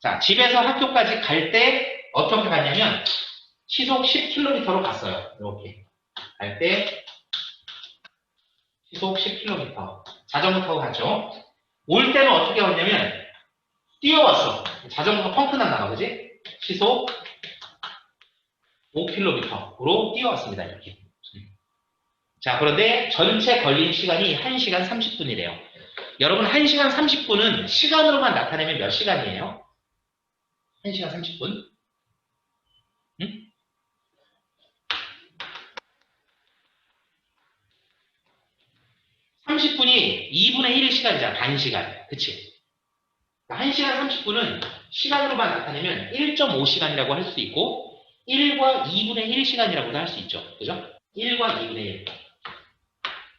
자, 집에서 학교까지 갈 때 어떻게 갔냐면 시속 10km로 갔어요. 이렇게. 갈 때 시속 10km. 자전거 타고 갔죠. 올 때는 어떻게 왔냐면 뛰어왔어. 자전거가 펑크 났나 봐. 그지? 시속 5km로 뛰어왔습니다. 이렇게. 자, 그런데 전체 걸린 시간이 1시간 30분이래요. 여러분, 1시간 30분은 시간으로만 나타내면 몇 시간이에요? 1시간 30분? 응? 30분이 2분의 1 시간이잖아. 반 시간. 그치? 1시간 30분은 시간으로만 나타내면 1.5시간이라고 할 수 있고 1과 2분의 1 시간이라고도 할 수 있죠. 그죠? 1과 2분의 1.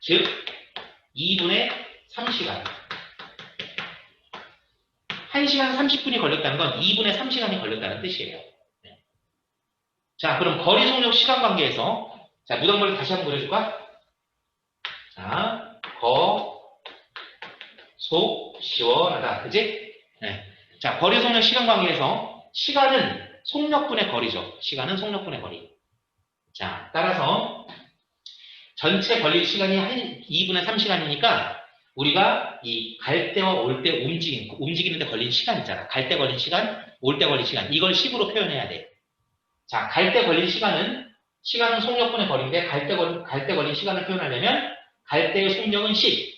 즉 2분의 3시간. 1시간 30분이 걸렸다는 건 2분의 3시간이 걸렸다는 뜻이에요. 네. 자, 그럼 거리 속력 시간 관계에서 자, 무덤벌 다시 한번 그려줄까? 자, 속, 시원하다. 그지? 네. 자, 거리 속력 시간 관계에서 시간은 속력분의 거리죠. 시간은 속력분의 거리. 자, 따라서 전체 걸릴 시간이 2분의 3시간이니까 우리가 이 갈 때와 올 때 움직이는데 걸린 시간 있잖아. 갈 때 걸린 시간, 올 때 걸린 시간. 이걸 10으로 표현해야 돼. 자, 갈 때 걸린 시간은 속력분의 거리인데 갈 때 걸린 시간을 표현하려면 갈 때의 속력은 10,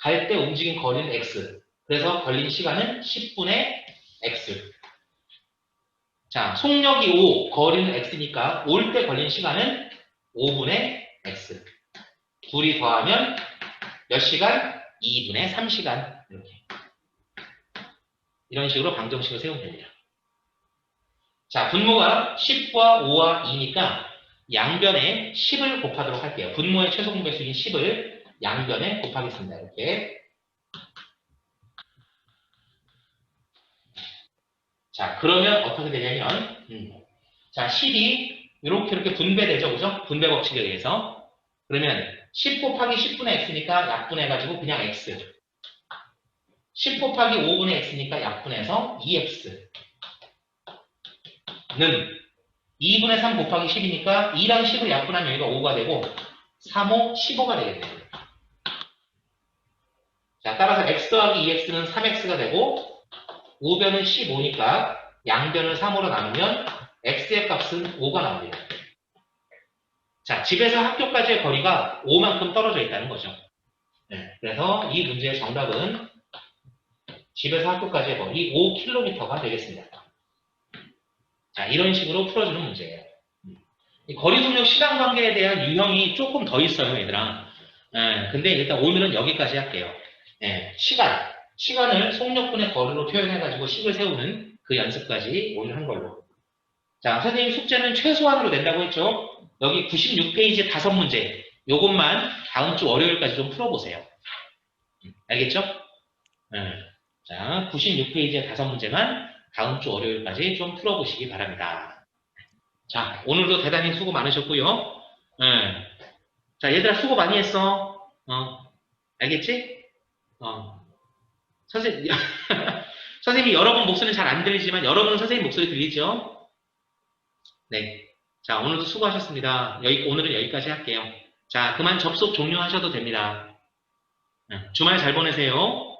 갈 때 움직인 거리는 x. 그래서 걸린 시간은 10분의 x. 자, 속력이 5, 거리는 x니까 올 때 걸린 시간은 5분의 x. 둘이 더하면 몇 시간? 2분의 3시간. 이렇게. 이런 식으로 방정식을 세우면 됩니다. 자, 분모가 10과 5와 2니까 양변에 10을 곱하도록 할게요. 분모의 최소 공배수인 10을 양변에 곱하겠습니다. 이렇게. 자, 그러면 어떻게 되냐면, 자, 10이 이렇게 분배되죠. 그죠? 분배 법칙에 의해서. 그러면 10 곱하기 10분의 x니까 약분해가지고 그냥 x. 10 곱하기 5분의 x니까 약분해서 2x. 는 2분의 3 곱하기 10이니까 2랑 10을 약분하면 여기가 5가 되고 3, 5, 15가 되겠네요. 자, 따라서 x 더하기 2x는 3x가 되고 우변은 15니까 양변을 3으로 나누면 x의 값은 5가 나옵니다. 자, 집에서 학교까지의 거리가 5만큼 떨어져 있다는 거죠. 네, 그래서 이 문제의 정답은 집에서 학교까지의 거리 5km가 되겠습니다. 자, 이런 식으로 풀어주는 문제예요. 이 거리 속력 시간 관계에 대한 유형이 조금 더 있어요, 얘들아. 근데 일단 오늘은 여기까지 할게요. 시간을 속력분의 거리로 표현해가지고 식을 세우는 그 연습까지 오늘 한 걸로. 자, 선생님 숙제는 최소한으로 낸다고 했죠? 여기 96페이지 5문제. 요것만 다음 주 월요일까지 좀 풀어보세요. 알겠죠? 자, 96페이지의 5문제만 다음 주 월요일까지 좀 풀어보시기 바랍니다. 자, 오늘도 대단히 수고 많으셨고요. 자, 얘들아 수고 많이 했어. 알겠지? 선생님이 여러분 목소리는 잘 안 들리지만 여러분은 선생님 목소리 들리죠? 네. 자, 오늘도 수고하셨습니다. 오늘은 여기까지 할게요. 자, 그만 접속 종료하셔도 됩니다. 주말 잘 보내세요.